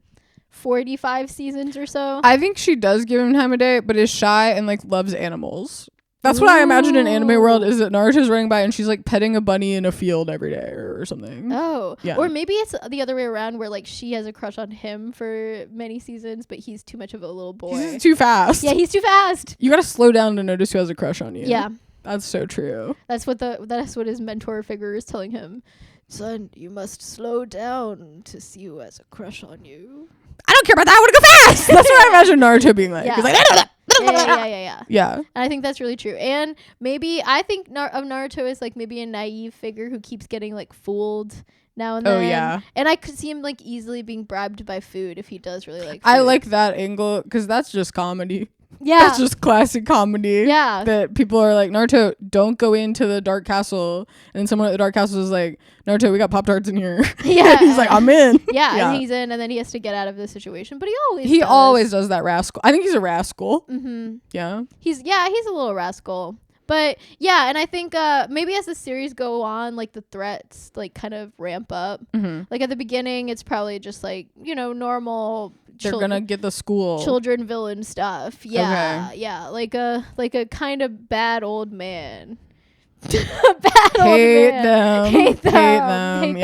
[SPEAKER 2] 45 seasons or so.
[SPEAKER 1] I think she does give him time of day, but is shy and like loves animals. That's what I imagine in anime world is that Naruto's running by and she's like petting a bunny in a field every day or something.
[SPEAKER 2] Oh,
[SPEAKER 1] Yeah.
[SPEAKER 2] Or maybe it's the other way around where like she has a crush on him for many seasons, but he's too much of a little boy.
[SPEAKER 1] He's too fast.
[SPEAKER 2] Yeah, he's too fast.
[SPEAKER 1] You gotta slow down to notice who has a crush on you.
[SPEAKER 2] Yeah,
[SPEAKER 1] That's so true.
[SPEAKER 2] that's what his mentor figure is telling him. Son, you must slow down to see who has a crush on you.
[SPEAKER 1] I don't care about that. I want to go fast. That's what I imagine Naruto being like.
[SPEAKER 2] Yeah.
[SPEAKER 1] He's like,
[SPEAKER 2] Yeah.
[SPEAKER 1] yeah.
[SPEAKER 2] And I think that's really true. And maybe I think of Naruto as like maybe a naive figure who keeps getting like fooled now and then.
[SPEAKER 1] Oh, yeah.
[SPEAKER 2] And I could see him like easily being bribed by food if he does really like food.
[SPEAKER 1] I like that angle because that's just comedy.
[SPEAKER 2] Yeah.
[SPEAKER 1] That's just classic comedy.
[SPEAKER 2] Yeah.
[SPEAKER 1] That people are like, Naruto, don't go into the dark castle. And then someone at the dark castle is like, Naruto, we got Pop-Tarts in here.
[SPEAKER 2] Yeah.
[SPEAKER 1] He's like, I'm in.
[SPEAKER 2] Yeah, and he's in, and then he has to get out of the situation. But
[SPEAKER 1] He always does that rascal. I think he's a rascal.
[SPEAKER 2] Mm-hmm.
[SPEAKER 1] Yeah.
[SPEAKER 2] He's a little rascal. But yeah, and I think maybe as the series go on, like the threats like kind of ramp up. Like at the beginning, it's probably just like, you know, normal.
[SPEAKER 1] They're gonna get the school
[SPEAKER 2] children villain stuff. Yeah, yeah, like a kind of bad old man.
[SPEAKER 1] Hate them.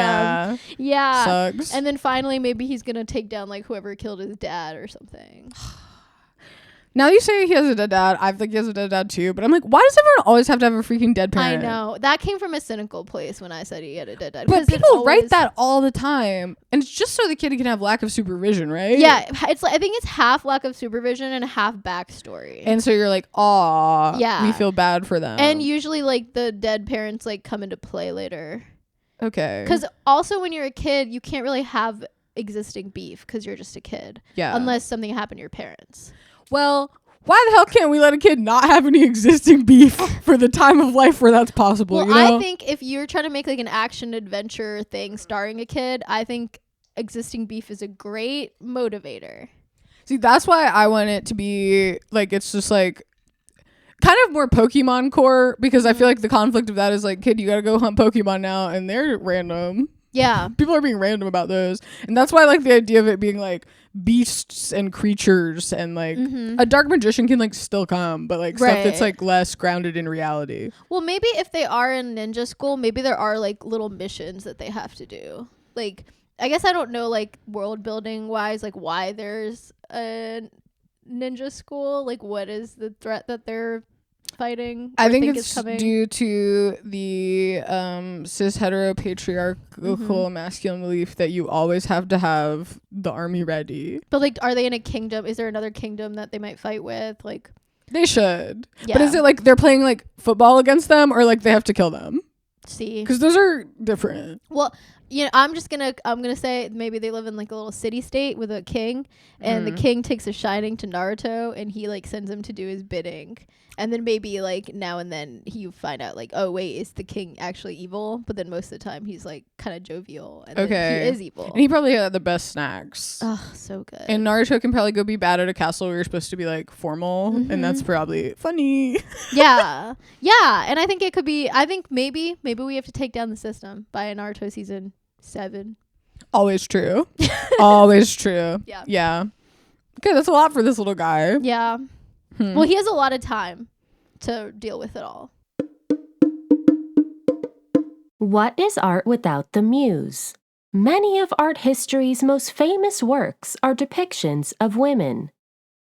[SPEAKER 2] Yeah.
[SPEAKER 1] Sucks.
[SPEAKER 2] And then finally, maybe he's gonna take down like whoever killed his dad or something.
[SPEAKER 1] Now you say he has a dead dad. I think he has a dead dad too. But I'm like, why does everyone always have to have a freaking dead parent?
[SPEAKER 2] I know. That came from a cynical place when I said he had a dead dad.
[SPEAKER 1] But people write that all the time. And it's just so the kid can have lack of supervision, right?
[SPEAKER 2] Yeah. It's like, I think it's half lack of supervision and half backstory.
[SPEAKER 1] And so you're like, aw,
[SPEAKER 2] yeah,
[SPEAKER 1] we feel bad for them.
[SPEAKER 2] And usually like the dead parents like come into play later.
[SPEAKER 1] Okay.
[SPEAKER 2] Because also when you're a kid, you can't really have existing beef because you're just a kid.
[SPEAKER 1] Yeah.
[SPEAKER 2] Unless something happened to your parents.
[SPEAKER 1] Well, why the hell can't we let a kid not have any existing beef for the time of life where that's possible?
[SPEAKER 2] Well,
[SPEAKER 1] you know?
[SPEAKER 2] I think if you're trying to make like an action adventure thing starring a kid, I think existing beef is a great motivator.
[SPEAKER 1] See, that's why I want it to be like, it's just like kind of more Pokemon core, because I feel like the conflict of that is like, kid, you gotta go hunt Pokemon now, and they're random.
[SPEAKER 2] Yeah.
[SPEAKER 1] People are being random about those. And that's why I like the idea of it being like beasts and creatures, and like a dark magician can like still come, but like stuff that's like less grounded in reality.
[SPEAKER 2] Well, maybe if they are in ninja school, maybe there are like little missions that they have to do. Like, I guess I don't know like world building wise, like why there's a ninja school. Like what is the threat that they're fighting?
[SPEAKER 1] I think it's due to the cis hetero patriarchal masculine belief that you always have to have the army ready.
[SPEAKER 2] But like, are they in a kingdom? Is there another kingdom that they might fight with? Like,
[SPEAKER 1] they should. Yeah. But is it like they're playing like football against them, or like they have to kill them?
[SPEAKER 2] See,
[SPEAKER 1] because those are different.
[SPEAKER 2] Well, you know, I'm gonna say maybe they live in like a little city state with a king, and the king takes a shining to Naruto, and he like sends him to do his bidding. And then maybe like now and then you find out like, oh wait, is the king actually evil? But then most of the time he's like kind of jovial, and then he is evil.
[SPEAKER 1] And he probably had the best snacks.
[SPEAKER 2] Oh, so good.
[SPEAKER 1] And Naruto can probably go be bad at a castle where you're supposed to be like formal, and that's probably funny.
[SPEAKER 2] Yeah, yeah. And I think it could be. I think maybe we have to take down the system by Naruto season 7.
[SPEAKER 1] Always true. Always true.
[SPEAKER 2] Yeah.
[SPEAKER 1] Yeah. Okay, that's a lot for this little guy.
[SPEAKER 2] Yeah. Well, he has a lot of time to deal with it all.
[SPEAKER 3] What is art without the muse? Many of art history's most famous works are depictions of women.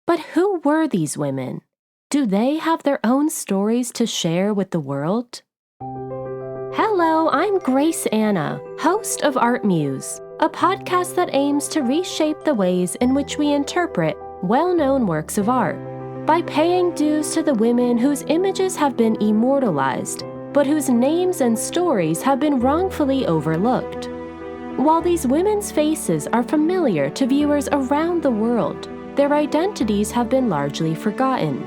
[SPEAKER 3] But who were these women? Do they have their own stories to share with the world? Hello, I'm Grace Anna, host of Art Muse, a podcast that aims to reshape the ways in which we interpret well-known works of art by paying dues to the women whose images have been immortalized, but whose names and stories have been wrongfully overlooked. While these women's faces are familiar to viewers around the world, their identities have been largely forgotten.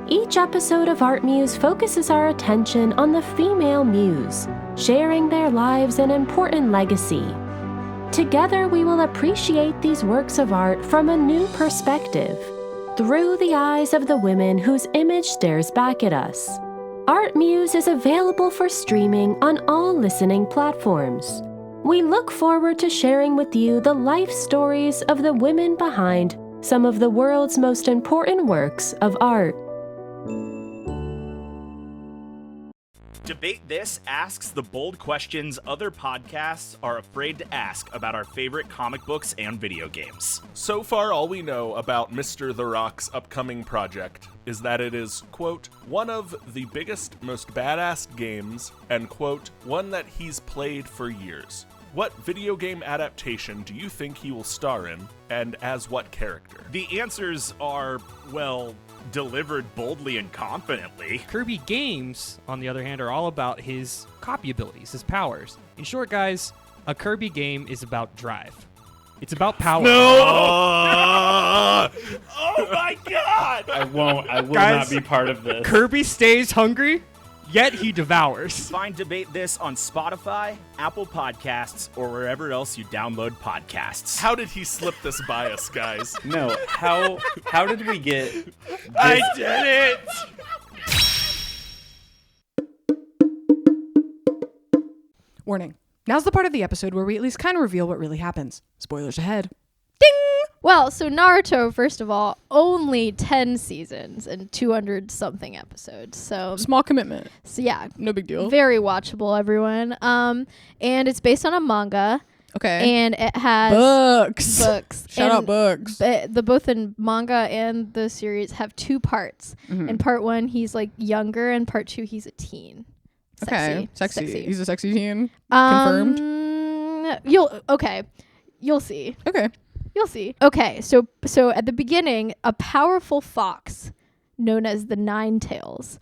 [SPEAKER 3] Each episode of Art Muse focuses our attention on the female muse, sharing their lives and important legacy. Together, we will appreciate these works of art from a new perspective, through the eyes of the women whose image stares back at us. Art Muse is available for streaming on all listening platforms. We look forward to sharing with you the life stories of the women behind some of the world's most important works of art.
[SPEAKER 4] Debate This asks the bold questions other podcasts are afraid to ask about our favorite comic books and video games.
[SPEAKER 5] So far, all we know about Mr. The Rock's upcoming project is that it is, quote, one of the biggest, most badass games, and, quote, one that he's played for years. What video game adaptation do you think he will star in, and as what character?
[SPEAKER 4] The answers are, well, delivered boldly and confidently.
[SPEAKER 6] Kirby games, on the other hand, are all about his copy abilities, his powers. In short, guys, a Kirby game is about drive. It's about power.
[SPEAKER 4] No! Oh my god!
[SPEAKER 7] I will
[SPEAKER 6] Guys,
[SPEAKER 7] not be part of this.
[SPEAKER 6] Kirby stays hungry, yet he devours.
[SPEAKER 4] Find Debate This on Spotify, Apple Podcasts, or wherever else you download podcasts.
[SPEAKER 5] How did he slip this by us, guys?
[SPEAKER 7] No, how did we get this?
[SPEAKER 4] I did it!
[SPEAKER 1] Warning. Now's the part of the episode where we at least kind of reveal what really happens. Spoilers ahead.
[SPEAKER 2] Well, so Naruto, first of all, only 10 seasons and 200 something episodes. So
[SPEAKER 1] Small commitment.
[SPEAKER 2] yeah,
[SPEAKER 1] No big deal.
[SPEAKER 2] very watchable, everyone. And it's based on a manga,
[SPEAKER 1] Okay.
[SPEAKER 2] and it has
[SPEAKER 1] Books. Shout out books.
[SPEAKER 2] Both the manga and the series have 2 parts.
[SPEAKER 1] Mhm.
[SPEAKER 2] In part 1, he's like younger, and part 2, he's a teen.
[SPEAKER 1] Okay. Sexy. He's a sexy teen. Confirmed?
[SPEAKER 2] You'll see.
[SPEAKER 1] Okay.
[SPEAKER 2] You'll see. Okay, so at the beginning, a powerful fox known as the Nine Tails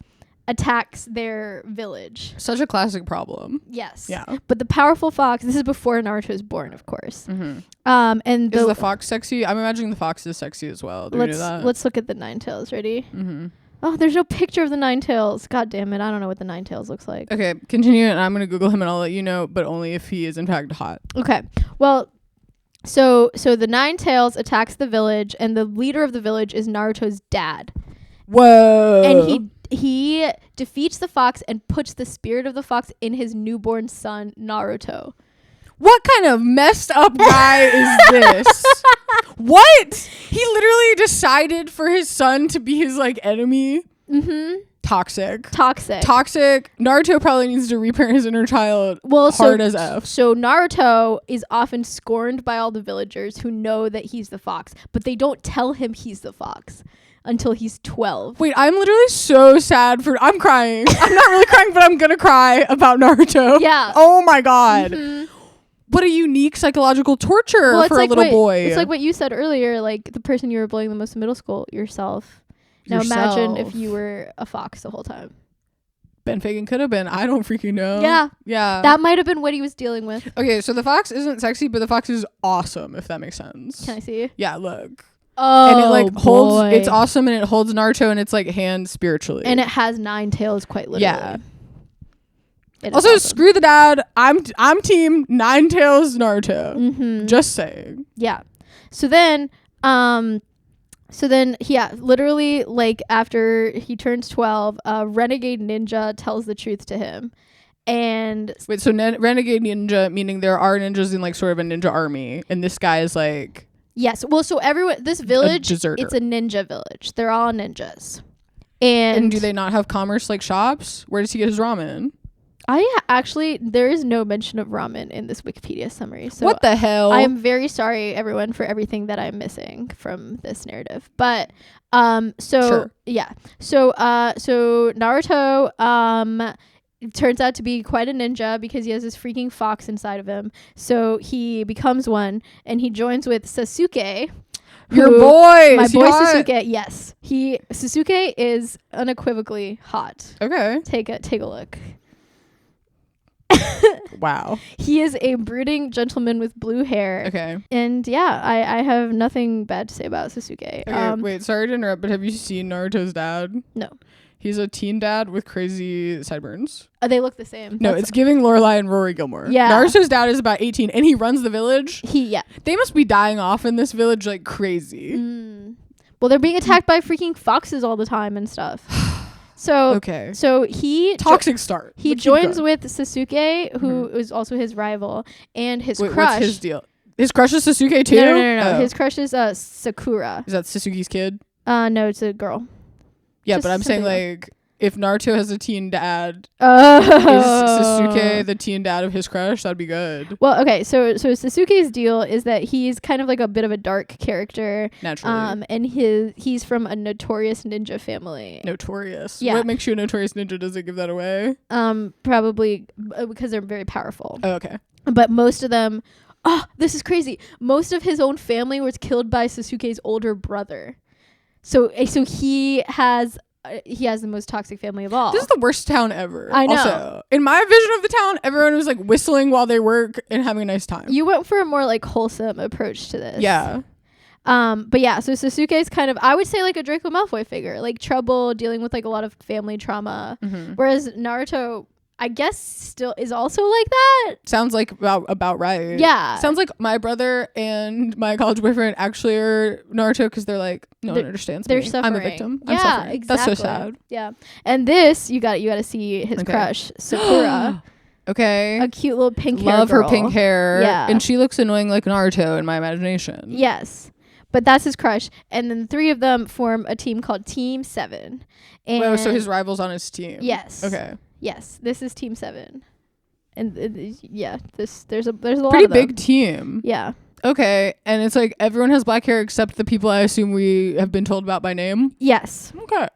[SPEAKER 2] attacks their village.
[SPEAKER 1] Such a classic problem.
[SPEAKER 2] Yes.
[SPEAKER 1] Yeah.
[SPEAKER 2] But the powerful fox, this is before Naruto is born, of course.
[SPEAKER 1] Mm-hmm.
[SPEAKER 2] And
[SPEAKER 1] Is the fox sexy? I'm imagining the fox is sexy as well. Do we know that?
[SPEAKER 2] let's look at the Nine Tails. Ready?
[SPEAKER 1] Mm-hmm.
[SPEAKER 2] Oh, there's no picture of the Nine Tails. God damn it. I don't know what the Nine Tails looks like.
[SPEAKER 1] Okay, continue, and I'm going to Google him, and I'll let you know, but only if he is in fact hot.
[SPEAKER 2] Okay. Well, so the Nine Tails attacks the village, and the leader of the village is Naruto's dad.
[SPEAKER 1] Whoa.
[SPEAKER 2] And he defeats the fox and puts the spirit of the fox in his newborn son, Naruto.
[SPEAKER 1] What kind of messed up guy is this? What? He literally decided for his son to be his like enemy.
[SPEAKER 2] Mm-hmm.
[SPEAKER 1] Toxic. Naruto probably needs to reparent his inner child.
[SPEAKER 2] Well,
[SPEAKER 1] hard as F.
[SPEAKER 2] So Naruto is often scorned by all the villagers who know that he's the fox, but they don't tell him he's the fox until he's 12.
[SPEAKER 1] Wait, I'm literally so sad I'm crying. I'm not really crying, but I'm gonna cry about Naruto.
[SPEAKER 2] Yeah.
[SPEAKER 1] Oh my god.
[SPEAKER 2] Mm-hmm.
[SPEAKER 1] What a unique psychological torture for a little boy.
[SPEAKER 2] It's like what you said earlier, like the person you were bullying the most in middle school, yourself. Now imagine if you were a fox the whole time.
[SPEAKER 1] Ben Fagan could have been. I don't freaking know.
[SPEAKER 2] Yeah.
[SPEAKER 1] Yeah.
[SPEAKER 2] That might have been what he was dealing with.
[SPEAKER 1] Okay, so the fox isn't sexy, but the fox is awesome, if that makes sense.
[SPEAKER 2] Can I see?
[SPEAKER 1] Yeah, look.
[SPEAKER 2] Oh,
[SPEAKER 1] and it like holds,
[SPEAKER 2] boy.
[SPEAKER 1] it's awesome, and it holds Naruto in its like hand spiritually.
[SPEAKER 2] And it has 9 tails, quite literally.
[SPEAKER 1] Yeah.
[SPEAKER 2] It is
[SPEAKER 1] Also,
[SPEAKER 2] awesome.
[SPEAKER 1] screw the dad. I'm team Nine Tails Naruto.
[SPEAKER 2] Mm-hmm.
[SPEAKER 1] Just saying.
[SPEAKER 2] Yeah. So then, literally, like, after he turns 12, a renegade ninja tells the truth to him. And
[SPEAKER 1] Wait, so renegade ninja, meaning there are ninjas in like sort of a ninja army, and this guy is like,
[SPEAKER 2] yes, well, so this village,
[SPEAKER 1] deserter.
[SPEAKER 2] it's a ninja village. They're all ninjas. And
[SPEAKER 1] do they not have commerce like shops? Where does he get his ramen?
[SPEAKER 2] There is no mention of ramen in this Wikipedia summary. So
[SPEAKER 1] what the hell?
[SPEAKER 2] I am very sorry, everyone, for everything that I'm missing from this narrative. But
[SPEAKER 1] Sure.
[SPEAKER 2] yeah. So Naruto turns out to be quite a ninja because he has this freaking fox inside of him. So he becomes one, and he joins with Sasuke.
[SPEAKER 1] Your boy.
[SPEAKER 2] My
[SPEAKER 1] Is he
[SPEAKER 2] boy
[SPEAKER 1] hot?
[SPEAKER 2] Sasuke. Yes. Sasuke is unequivocally hot.
[SPEAKER 1] Okay.
[SPEAKER 2] Take a look.
[SPEAKER 1] Wow.
[SPEAKER 2] He is a brooding gentleman with blue hair.
[SPEAKER 1] Okay.
[SPEAKER 2] And yeah, I have nothing bad to say about Sasuke.
[SPEAKER 1] Okay, wait, sorry to interrupt, but have you seen Naruto's dad?
[SPEAKER 2] No.
[SPEAKER 1] He's a teen dad with crazy sideburns.
[SPEAKER 2] They look the same.
[SPEAKER 1] No, it's giving Lorelai and Rory Gilmore.
[SPEAKER 2] Yeah.
[SPEAKER 1] Naruto's dad is about 18, and he runs the village.
[SPEAKER 2] Yeah.
[SPEAKER 1] They must be dying off in this village like crazy.
[SPEAKER 2] Well, they're being attacked by freaking foxes all the time and stuff. So
[SPEAKER 1] okay.
[SPEAKER 2] So he
[SPEAKER 1] toxic start.
[SPEAKER 2] He joins with Sasuke, who is also his rival, and his crush.
[SPEAKER 1] What's his deal? His crush is Sasuke too?
[SPEAKER 2] No.
[SPEAKER 1] Oh.
[SPEAKER 2] His crush is Sakura.
[SPEAKER 1] Is that Sasuke's kid?
[SPEAKER 2] No, it's a girl.
[SPEAKER 1] Yeah,
[SPEAKER 2] Just
[SPEAKER 1] but I'm saying
[SPEAKER 2] something
[SPEAKER 1] like if Naruto has a teen dad,
[SPEAKER 2] is
[SPEAKER 1] is Sasuke the teen dad of his crush? That'd be good.
[SPEAKER 2] Well, okay, so Sasuke's deal is that he's kind of like a bit of a dark character.
[SPEAKER 1] Naturally.
[SPEAKER 2] And he's from a notorious ninja family.
[SPEAKER 1] Notorious.
[SPEAKER 2] Yeah.
[SPEAKER 1] What makes you a notorious ninja? Does it give that away?
[SPEAKER 2] Probably because they're very powerful.
[SPEAKER 1] Oh, okay.
[SPEAKER 2] But most of them, this is crazy. Most of his own family was killed by Sasuke's older brother. So he has the most toxic family of all.
[SPEAKER 1] This is the worst town ever.
[SPEAKER 2] I know.
[SPEAKER 1] Also, in my vision of the town, everyone was like whistling while they work and having a nice time.
[SPEAKER 2] You went for a more like wholesome approach to this.
[SPEAKER 1] Yeah.
[SPEAKER 2] But yeah, so Sasuke is kind of, I would say, like a Draco Malfoy figure, like trouble, dealing with like a lot of family trauma. Whereas Naruto, I guess, still is also like that.
[SPEAKER 1] Sounds like about right.
[SPEAKER 2] Yeah.
[SPEAKER 1] Sounds like my brother and my college boyfriend actually are Naruto because they're like, no one understands
[SPEAKER 2] they're
[SPEAKER 1] me.
[SPEAKER 2] suffering.
[SPEAKER 1] I'm a victim.
[SPEAKER 2] Yeah,
[SPEAKER 1] I'm suffering.
[SPEAKER 2] exactly.
[SPEAKER 1] That's so sad.
[SPEAKER 2] Yeah. And this, you got to see his crush, Sakura.
[SPEAKER 1] Okay.
[SPEAKER 2] A cute little pink hair
[SPEAKER 1] Love her
[SPEAKER 2] girl.
[SPEAKER 1] pink hair.
[SPEAKER 2] Yeah.
[SPEAKER 1] And she looks annoying like Naruto in my imagination.
[SPEAKER 2] Yes. But that's his crush. And then 3 of them form a team called Team 7. And
[SPEAKER 1] Whoa, so his rival's on his team.
[SPEAKER 2] Yes.
[SPEAKER 1] Okay.
[SPEAKER 2] Yes. This is Team 7. And yeah, there's a lot
[SPEAKER 1] Pretty
[SPEAKER 2] of them.
[SPEAKER 1] big team.
[SPEAKER 2] Yeah.
[SPEAKER 1] Okay. And it's like everyone has black hair except the people I assume we have been told about by name.
[SPEAKER 2] Yes.
[SPEAKER 1] Okay.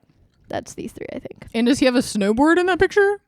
[SPEAKER 2] That's these 3, I think.
[SPEAKER 1] And does he have a snowboard in that picture?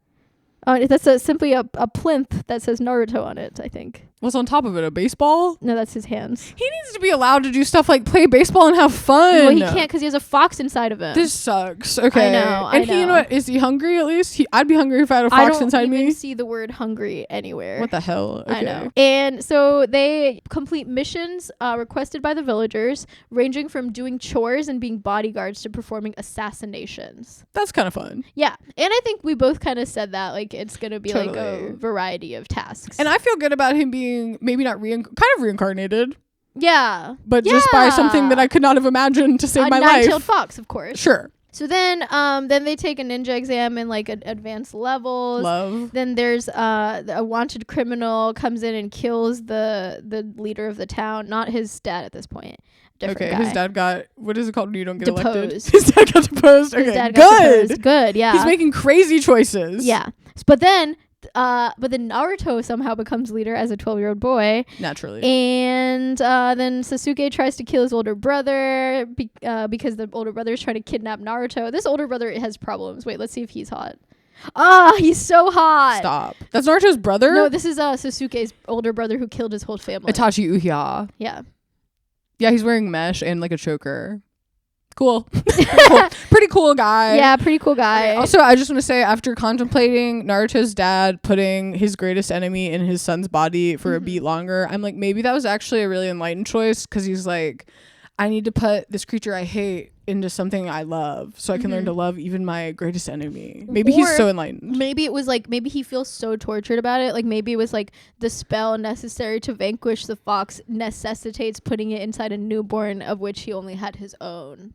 [SPEAKER 2] That's simply a plinth that says Naruto on it, I think.
[SPEAKER 1] What's on top of it? A baseball?
[SPEAKER 2] No, that's his hands.
[SPEAKER 1] He needs to be allowed to do stuff like play baseball and have fun.
[SPEAKER 2] Well, he can't because he has a fox inside of him.
[SPEAKER 1] This sucks. Okay.
[SPEAKER 2] I
[SPEAKER 1] And he, you know
[SPEAKER 2] know.
[SPEAKER 1] what? Is he hungry at least? I'd be hungry if I had a fox inside
[SPEAKER 2] I don't even
[SPEAKER 1] me.
[SPEAKER 2] see the word hungry anywhere.
[SPEAKER 1] What the hell? Okay.
[SPEAKER 2] I know. And so they complete missions requested by the villagers, ranging from doing chores and being bodyguards to performing assassinations.
[SPEAKER 1] That's kind of fun.
[SPEAKER 2] Yeah. And I think we both kind of said that, like, it's going to be like a
[SPEAKER 1] Totally.
[SPEAKER 2] variety of tasks.
[SPEAKER 1] And I feel good about him being maybe not kind of reincarnated,
[SPEAKER 2] yeah.
[SPEAKER 1] but just by something that I could not have imagined to save my
[SPEAKER 2] A
[SPEAKER 1] life.
[SPEAKER 2] nine-tailed fox, of course.
[SPEAKER 1] Sure.
[SPEAKER 2] So then they take a ninja exam in like advanced levels.
[SPEAKER 1] Love.
[SPEAKER 2] Then there's a wanted criminal comes in and kills the leader of the town, not his dad at this point. Different guy.
[SPEAKER 1] His dad got, what is it called when you don't get elected?
[SPEAKER 2] Deposed.
[SPEAKER 1] His dad got deposed. Okay,
[SPEAKER 2] His dad got deposed. Good, yeah.
[SPEAKER 1] He's making crazy choices.
[SPEAKER 2] Yeah. But then Naruto somehow becomes leader as a 12-year-old boy.
[SPEAKER 1] Naturally.
[SPEAKER 2] And then Sasuke tries to kill his older brother because the older brother is trying to kidnap Naruto. This older brother has problems. Wait, let's see if he's hot. He's so hot.
[SPEAKER 1] Stop. That's Naruto's brother?
[SPEAKER 2] No, this is Sasuke's older brother who killed his whole family.
[SPEAKER 1] Itachi Uchiha.
[SPEAKER 2] Yeah.
[SPEAKER 1] Yeah, he's wearing mesh and like a choker. Cool. Pretty cool guy.
[SPEAKER 2] Yeah, pretty cool guy.
[SPEAKER 1] Also, I just want to say, after contemplating Naruto's dad putting his greatest enemy in his son's body for a beat longer, I'm like, maybe that was actually a really enlightened choice, because he's like, I need to put this creature I hate into something I love so I can learn to love even my greatest enemy. Maybe he's so enlightened.
[SPEAKER 2] Maybe it was like, maybe he feels so tortured about it. Like maybe it was like the spell necessary to vanquish the fox necessitates putting it inside a newborn of which he only had his own.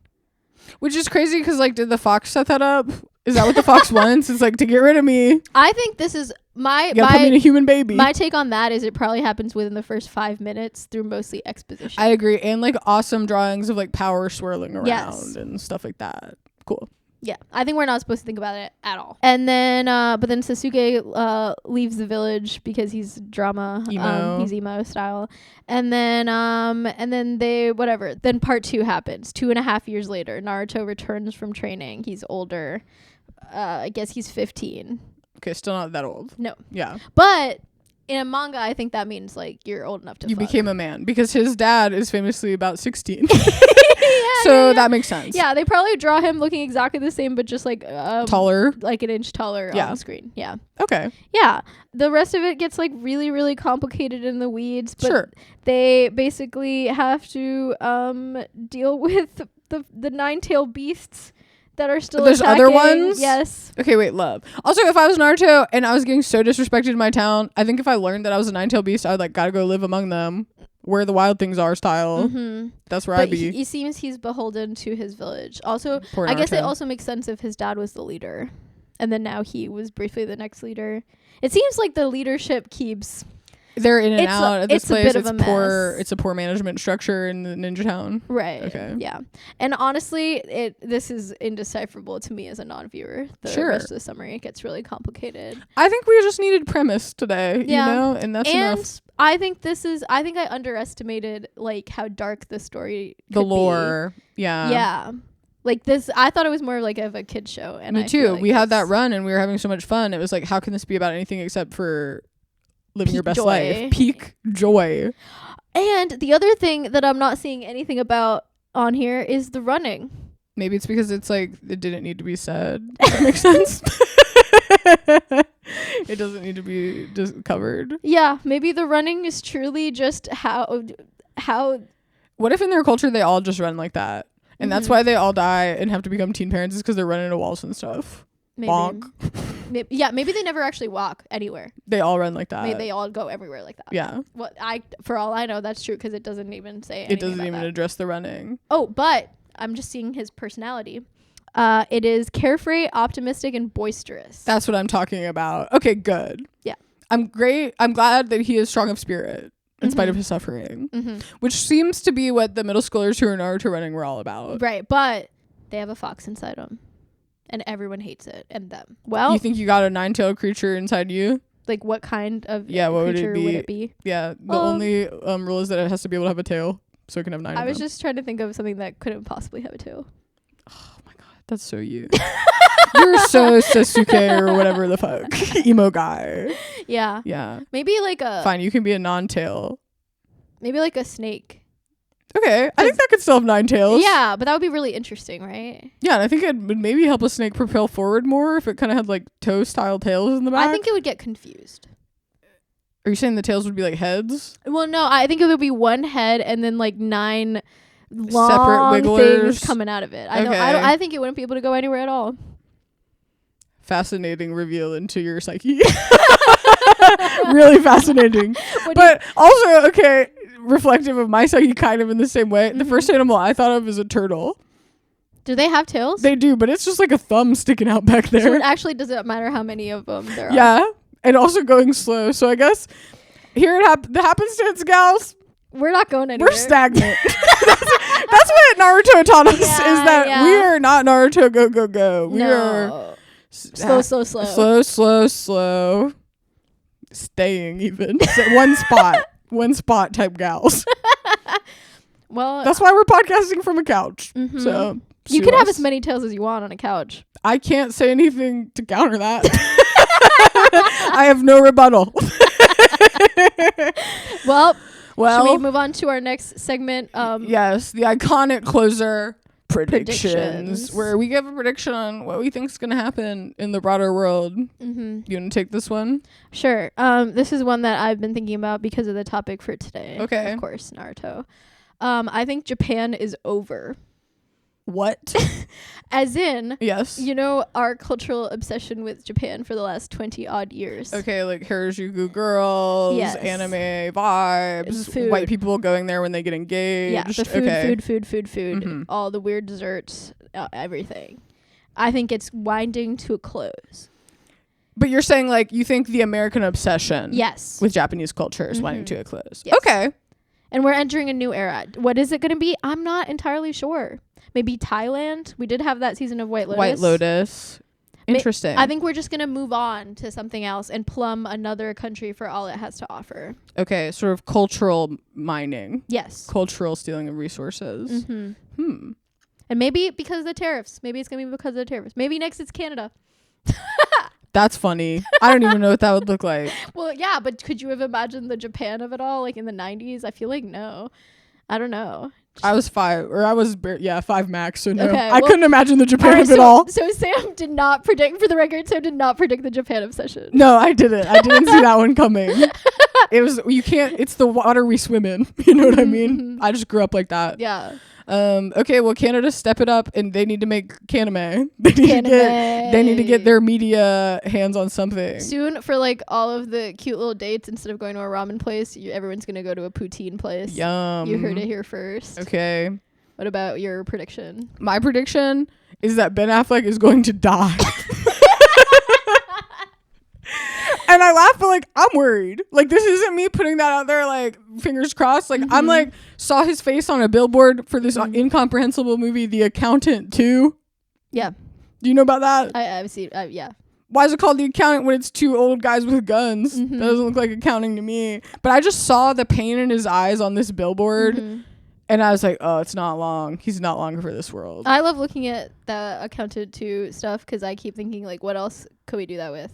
[SPEAKER 1] Which is crazy, because like, did the fox set that up? Is that what the fox wants? It's like, to get rid of me,
[SPEAKER 2] I think this is my
[SPEAKER 1] you gotta put me in a human baby.
[SPEAKER 2] My take on that is it probably happens within the first 5 minutes through mostly exposition.
[SPEAKER 1] I agree. And like awesome drawings of like power swirling around
[SPEAKER 2] Yes.
[SPEAKER 1] and stuff like that. Cool.
[SPEAKER 2] Yeah, I think we're not supposed to think about it at all. And then, but then Sasuke leaves the village because he's drama.
[SPEAKER 1] Emo.
[SPEAKER 2] He's emo style. And then they, whatever. Then part 2 happens. 2.5 years later, Naruto returns from training. He's older. I guess he's 15.
[SPEAKER 1] Okay, still not that old.
[SPEAKER 2] No.
[SPEAKER 1] Yeah.
[SPEAKER 2] But in a manga, I think that means like you're old enough to
[SPEAKER 1] You
[SPEAKER 2] fuck.
[SPEAKER 1] became a man, because his dad is famously about 16. So that makes sense.
[SPEAKER 2] Yeah, they probably draw him looking exactly the same, but just like
[SPEAKER 1] Taller.
[SPEAKER 2] like an inch taller on the screen. Yeah.
[SPEAKER 1] Okay.
[SPEAKER 2] Yeah. The rest of it gets like really, really complicated in the weeds, but
[SPEAKER 1] Sure.
[SPEAKER 2] they basically have to deal with the nine-tailed beasts that are still
[SPEAKER 1] There's
[SPEAKER 2] attacking.
[SPEAKER 1] other ones?
[SPEAKER 2] Yes.
[SPEAKER 1] Okay, wait, love. Also, if I was Naruto and I was getting so disrespected in my town, I think if I learned that I was a nine-tailed beast, I'd like gotta go live among them, where the wild things are style.
[SPEAKER 2] Mm-hmm.
[SPEAKER 1] That's where
[SPEAKER 2] But
[SPEAKER 1] I'd be.
[SPEAKER 2] he seems he's beholden to his village. Also,
[SPEAKER 1] Poor
[SPEAKER 2] I guess it
[SPEAKER 1] Naruto.
[SPEAKER 2] also makes sense if his dad was the leader, and then now he was briefly the next leader. It seems like the leadership keeps.
[SPEAKER 1] They're in and
[SPEAKER 2] It's
[SPEAKER 1] out at this
[SPEAKER 2] it's a
[SPEAKER 1] place.
[SPEAKER 2] bit of
[SPEAKER 1] It's
[SPEAKER 2] a
[SPEAKER 1] poor.
[SPEAKER 2] mess.
[SPEAKER 1] It's a poor management structure in the ninja town.
[SPEAKER 2] Right.
[SPEAKER 1] Okay.
[SPEAKER 2] Yeah. And honestly, this is indecipherable to me as a non-viewer. The
[SPEAKER 1] Sure.
[SPEAKER 2] rest of the summary gets really complicated.
[SPEAKER 1] I think we just needed premise today.
[SPEAKER 2] Yeah.
[SPEAKER 1] You know, and that's
[SPEAKER 2] And
[SPEAKER 1] enough.
[SPEAKER 2] I think I underestimated like how dark the story
[SPEAKER 1] The
[SPEAKER 2] could be.
[SPEAKER 1] lore. Yeah.
[SPEAKER 2] Yeah. Like this, I thought it was more like of a kid show. And
[SPEAKER 1] Me
[SPEAKER 2] I
[SPEAKER 1] too.
[SPEAKER 2] feel like
[SPEAKER 1] We had that
[SPEAKER 2] it's
[SPEAKER 1] run and we were having so much fun. It was like, how can this be about anything except for living your
[SPEAKER 2] Peak
[SPEAKER 1] best
[SPEAKER 2] joy.
[SPEAKER 1] life? Peak joy.
[SPEAKER 2] And the other thing that I'm not seeing anything about on here is the running.
[SPEAKER 1] Maybe it's because it's like it didn't need to be said. Does that make sense? It doesn't need to be just covered.
[SPEAKER 2] Yeah, maybe the running is truly just how
[SPEAKER 1] What if in their culture they all just run like that? And that's why they all die and have to become teen parents, is because they're running into walls and stuff.
[SPEAKER 2] maybe,
[SPEAKER 1] Bonk.
[SPEAKER 2] maybe they never actually walk anywhere.
[SPEAKER 1] They all run like that.
[SPEAKER 2] Maybe they all go everywhere like that.
[SPEAKER 1] Yeah.
[SPEAKER 2] Well, for all I know, that's true because it doesn't even say anything
[SPEAKER 1] It doesn't
[SPEAKER 2] about
[SPEAKER 1] even
[SPEAKER 2] that.
[SPEAKER 1] address the running.
[SPEAKER 2] Oh, but I'm just seeing his personality. It is carefree, optimistic, and boisterous.
[SPEAKER 1] That's what I'm talking about. Okay, good.
[SPEAKER 2] Yeah.
[SPEAKER 1] I'm glad that he is strong of spirit in spite of his suffering, which seems to be what the middle schoolers who are Naruto running were all about.
[SPEAKER 2] Right, but they have a fox inside them, and everyone hates it and them. Well,
[SPEAKER 1] you think you got a 9-tailed creature inside you?
[SPEAKER 2] Like what kind of
[SPEAKER 1] what
[SPEAKER 2] creature would it be?
[SPEAKER 1] Yeah, the only rule is that it has to be able to have a tail, so it can have 9 of them.
[SPEAKER 2] I was just trying to think of something that couldn't possibly have a tail.
[SPEAKER 1] Oh my god, that's so you. You're so Sasuke or whatever the fuck. Emo guy.
[SPEAKER 2] Yeah.
[SPEAKER 1] Yeah.
[SPEAKER 2] Maybe like a...
[SPEAKER 1] Fine, you can be a non-tail.
[SPEAKER 2] Maybe like a snake.
[SPEAKER 1] Okay, I think that could still have 9 tails.
[SPEAKER 2] Yeah, but that would be really interesting, right?
[SPEAKER 1] Yeah, and I think it would maybe help a snake propel forward more if it kind of had like toe-style tails in the back.
[SPEAKER 2] I think it would get confused.
[SPEAKER 1] Are you saying the tails would be like heads?
[SPEAKER 2] Well, no, I think it would be one head and then like 9 long
[SPEAKER 1] separate wigglers
[SPEAKER 2] things coming out of it. I think it wouldn't be able to go anywhere at all.
[SPEAKER 1] Fascinating reveal into your psyche. Really fascinating. But also, okay, reflective of my psyche kind of in the same way. The first animal I thought of is a turtle.
[SPEAKER 2] Do they have tails?
[SPEAKER 1] They do, but it's just like a thumb sticking out back there.
[SPEAKER 2] So it actually doesn't matter how many of them there are.
[SPEAKER 1] Yeah, and also going slow. So I guess here the happenstance gals,
[SPEAKER 2] we're not going anywhere.
[SPEAKER 1] we're stagnant. That's what Naruto taught us, is that we are not Naruto go. We are slow. Staying even. One spot type gals.
[SPEAKER 2] Well,
[SPEAKER 1] that's why we're podcasting from a couch. So
[SPEAKER 2] you can have as many tails as you want on a couch.
[SPEAKER 1] I can't say anything to counter that. I have no rebuttal.
[SPEAKER 2] Well, should we move on to our next segment?
[SPEAKER 1] Yes, the iconic closer predictions, where we give a prediction on what we think is going to happen in the broader world. You want to take this one?
[SPEAKER 2] Sure. This is one that I've been thinking about because of the topic for today.
[SPEAKER 1] Okay.
[SPEAKER 2] Of course, Naruto. I think Japan is over.
[SPEAKER 1] What?
[SPEAKER 2] As in,
[SPEAKER 1] yes,
[SPEAKER 2] our cultural obsession with Japan for the last 20 odd years.
[SPEAKER 1] Okay, like Harajuku girls, anime vibes,
[SPEAKER 2] food.
[SPEAKER 1] White people going there when they get engaged.
[SPEAKER 2] Yeah, the food, all the weird desserts, everything. I think it's winding to a close.
[SPEAKER 1] But you're saying like you think the American obsession with Japanese culture is winding to a close. Yes. Okay.
[SPEAKER 2] And we're entering a new era. What is it going to be? I'm not entirely sure. Maybe Thailand. We did have that season of White Lotus. Interesting. I think we're just going to move on to something else and plumb another country for all it has to offer.
[SPEAKER 1] Okay, sort of cultural mining.
[SPEAKER 2] Yes.
[SPEAKER 1] Cultural stealing of resources.
[SPEAKER 2] And maybe because of the tariffs. Maybe it's going to be because of the tariffs. Maybe next it's Canada.
[SPEAKER 1] That's funny. I don't even know what that would look like.
[SPEAKER 2] Well, yeah, but could you have imagined the Japan of it all, like in the 90s? I feel like no. I don't know.
[SPEAKER 1] I was 5 max, so no.
[SPEAKER 2] Okay,
[SPEAKER 1] I couldn't imagine the Japan of it
[SPEAKER 2] so,
[SPEAKER 1] all.
[SPEAKER 2] So Sam did not predict, for the record, Sam did not predict the Japan obsession.
[SPEAKER 1] No, I didn't. I didn't see that one coming. It's the water we swim in. You know what I mean? I just grew up like that.
[SPEAKER 2] Yeah.
[SPEAKER 1] Okay, well, Canada, step it up, and they need to make Kaname. They need to get their media hands on something
[SPEAKER 2] soon. For like all of the cute little dates, instead of going to a ramen place, everyone's gonna go to a poutine place.
[SPEAKER 1] Yum!
[SPEAKER 2] You heard it here first.
[SPEAKER 1] Okay.
[SPEAKER 2] What about your prediction?
[SPEAKER 1] My prediction is that Ben Affleck is going to die. And I laugh, but like I'm worried. Like this isn't me putting that out there. Like fingers crossed. Like I'm like saw his face on a billboard for this incomprehensible movie, The Accountant 2.
[SPEAKER 2] Yeah.
[SPEAKER 1] Do you know about that?
[SPEAKER 2] I've seen. Yeah.
[SPEAKER 1] Why is it called The Accountant when it's 2 old guys with guns? That doesn't look like accounting to me. But I just saw the pain in his eyes on this billboard, and I was like, oh, it's not long. He's not long for this world.
[SPEAKER 2] I love looking at the Accountant 2 stuff because I keep thinking like, what else could we do that with?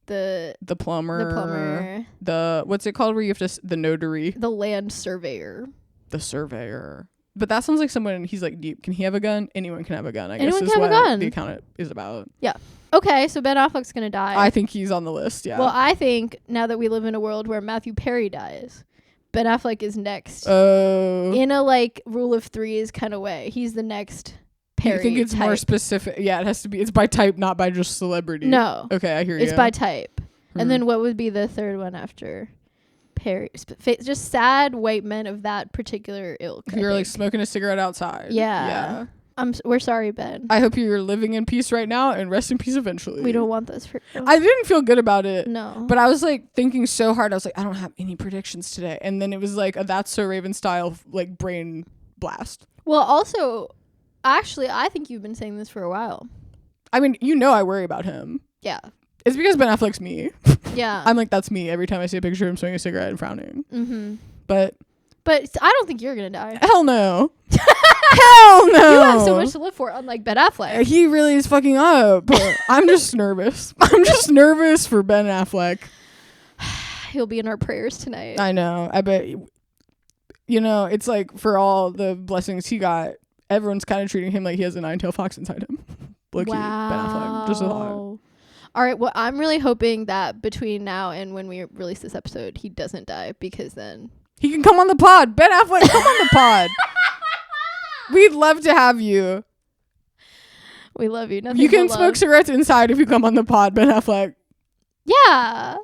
[SPEAKER 2] The plumber. The what's it called where you have to the notary. The land surveyor. The surveyor. But that sounds like someone, he's like deep. Can he have a gun? Anyone can have a gun. I guess is what The Accountant is about. Yeah. Okay, so Ben Affleck's gonna die. I think he's on the list, yeah. Well, I think now that we live in a world where Matthew Perry dies, Ben Affleck is next. Oh. In a like rule of threes kind of way. He's the next Perry. I think it's type. More specific. Yeah, it has to be. It's by type, not by just celebrity. No. Okay, I hear you. It's by type. And then what would be the third one after Perry? Just sad white men of that particular ilk. You're like smoking a cigarette outside. Yeah. We're sorry, Ben.
[SPEAKER 1] I hope you're living in peace right now and rest in peace eventually.
[SPEAKER 2] We don't want this for you.
[SPEAKER 1] I didn't feel good about it.
[SPEAKER 2] No.
[SPEAKER 1] But I was like thinking so hard. I was like, I don't have any predictions today. And then it was like a That's So Raven style like brain blast.
[SPEAKER 2] Well, also, actually, I think you've been saying this for a while.
[SPEAKER 1] I mean, I worry about him.
[SPEAKER 2] Yeah.
[SPEAKER 1] It's because Ben Affleck's me.
[SPEAKER 2] Yeah.
[SPEAKER 1] I'm like, that's me every time I see a picture of him smoking a cigarette and frowning.
[SPEAKER 2] Mm-hmm.
[SPEAKER 1] But
[SPEAKER 2] I don't think you're gonna die.
[SPEAKER 1] hell no. Hell no.
[SPEAKER 2] You have so much to live for, unlike Ben Affleck.
[SPEAKER 1] He really is fucking up. I'm just nervous. I'm just nervous for Ben Affleck.
[SPEAKER 2] He'll be in our prayers tonight.
[SPEAKER 1] I know. I bet. It's like for all the blessings he got, everyone's kind of treating him like he has a nine-tailed fox inside him. Low-key, Ben Affleck. Just a lot.
[SPEAKER 2] All right, well, I'm really hoping that between now and when we release this episode, he doesn't die, because then
[SPEAKER 1] he can come on the pod. Ben Affleck, come on the pod. We'd love to have you.
[SPEAKER 2] We love you. Nothing
[SPEAKER 1] you can
[SPEAKER 2] but
[SPEAKER 1] smoke
[SPEAKER 2] love.
[SPEAKER 1] Cigarettes inside if you come on the pod, Ben Affleck.
[SPEAKER 2] Yeah.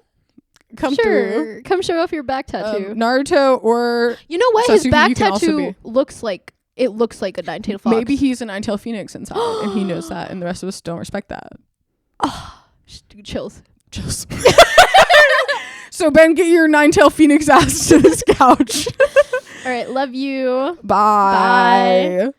[SPEAKER 1] Come
[SPEAKER 2] sure.
[SPEAKER 1] through.
[SPEAKER 2] Come show off your back tattoo.
[SPEAKER 1] Naruto or
[SPEAKER 2] you know what?
[SPEAKER 1] Sasuke,
[SPEAKER 2] His back
[SPEAKER 1] you can also
[SPEAKER 2] tattoo looks like a nine-tailed fox.
[SPEAKER 1] maybe he's a nine-tailed phoenix inside, and he knows that, and the rest of us don't respect that.
[SPEAKER 2] Oh, chills.
[SPEAKER 1] Chills. So Ben, get your nine-tailed phoenix ass to this couch.
[SPEAKER 2] All right, love you.
[SPEAKER 1] Bye.
[SPEAKER 2] Bye.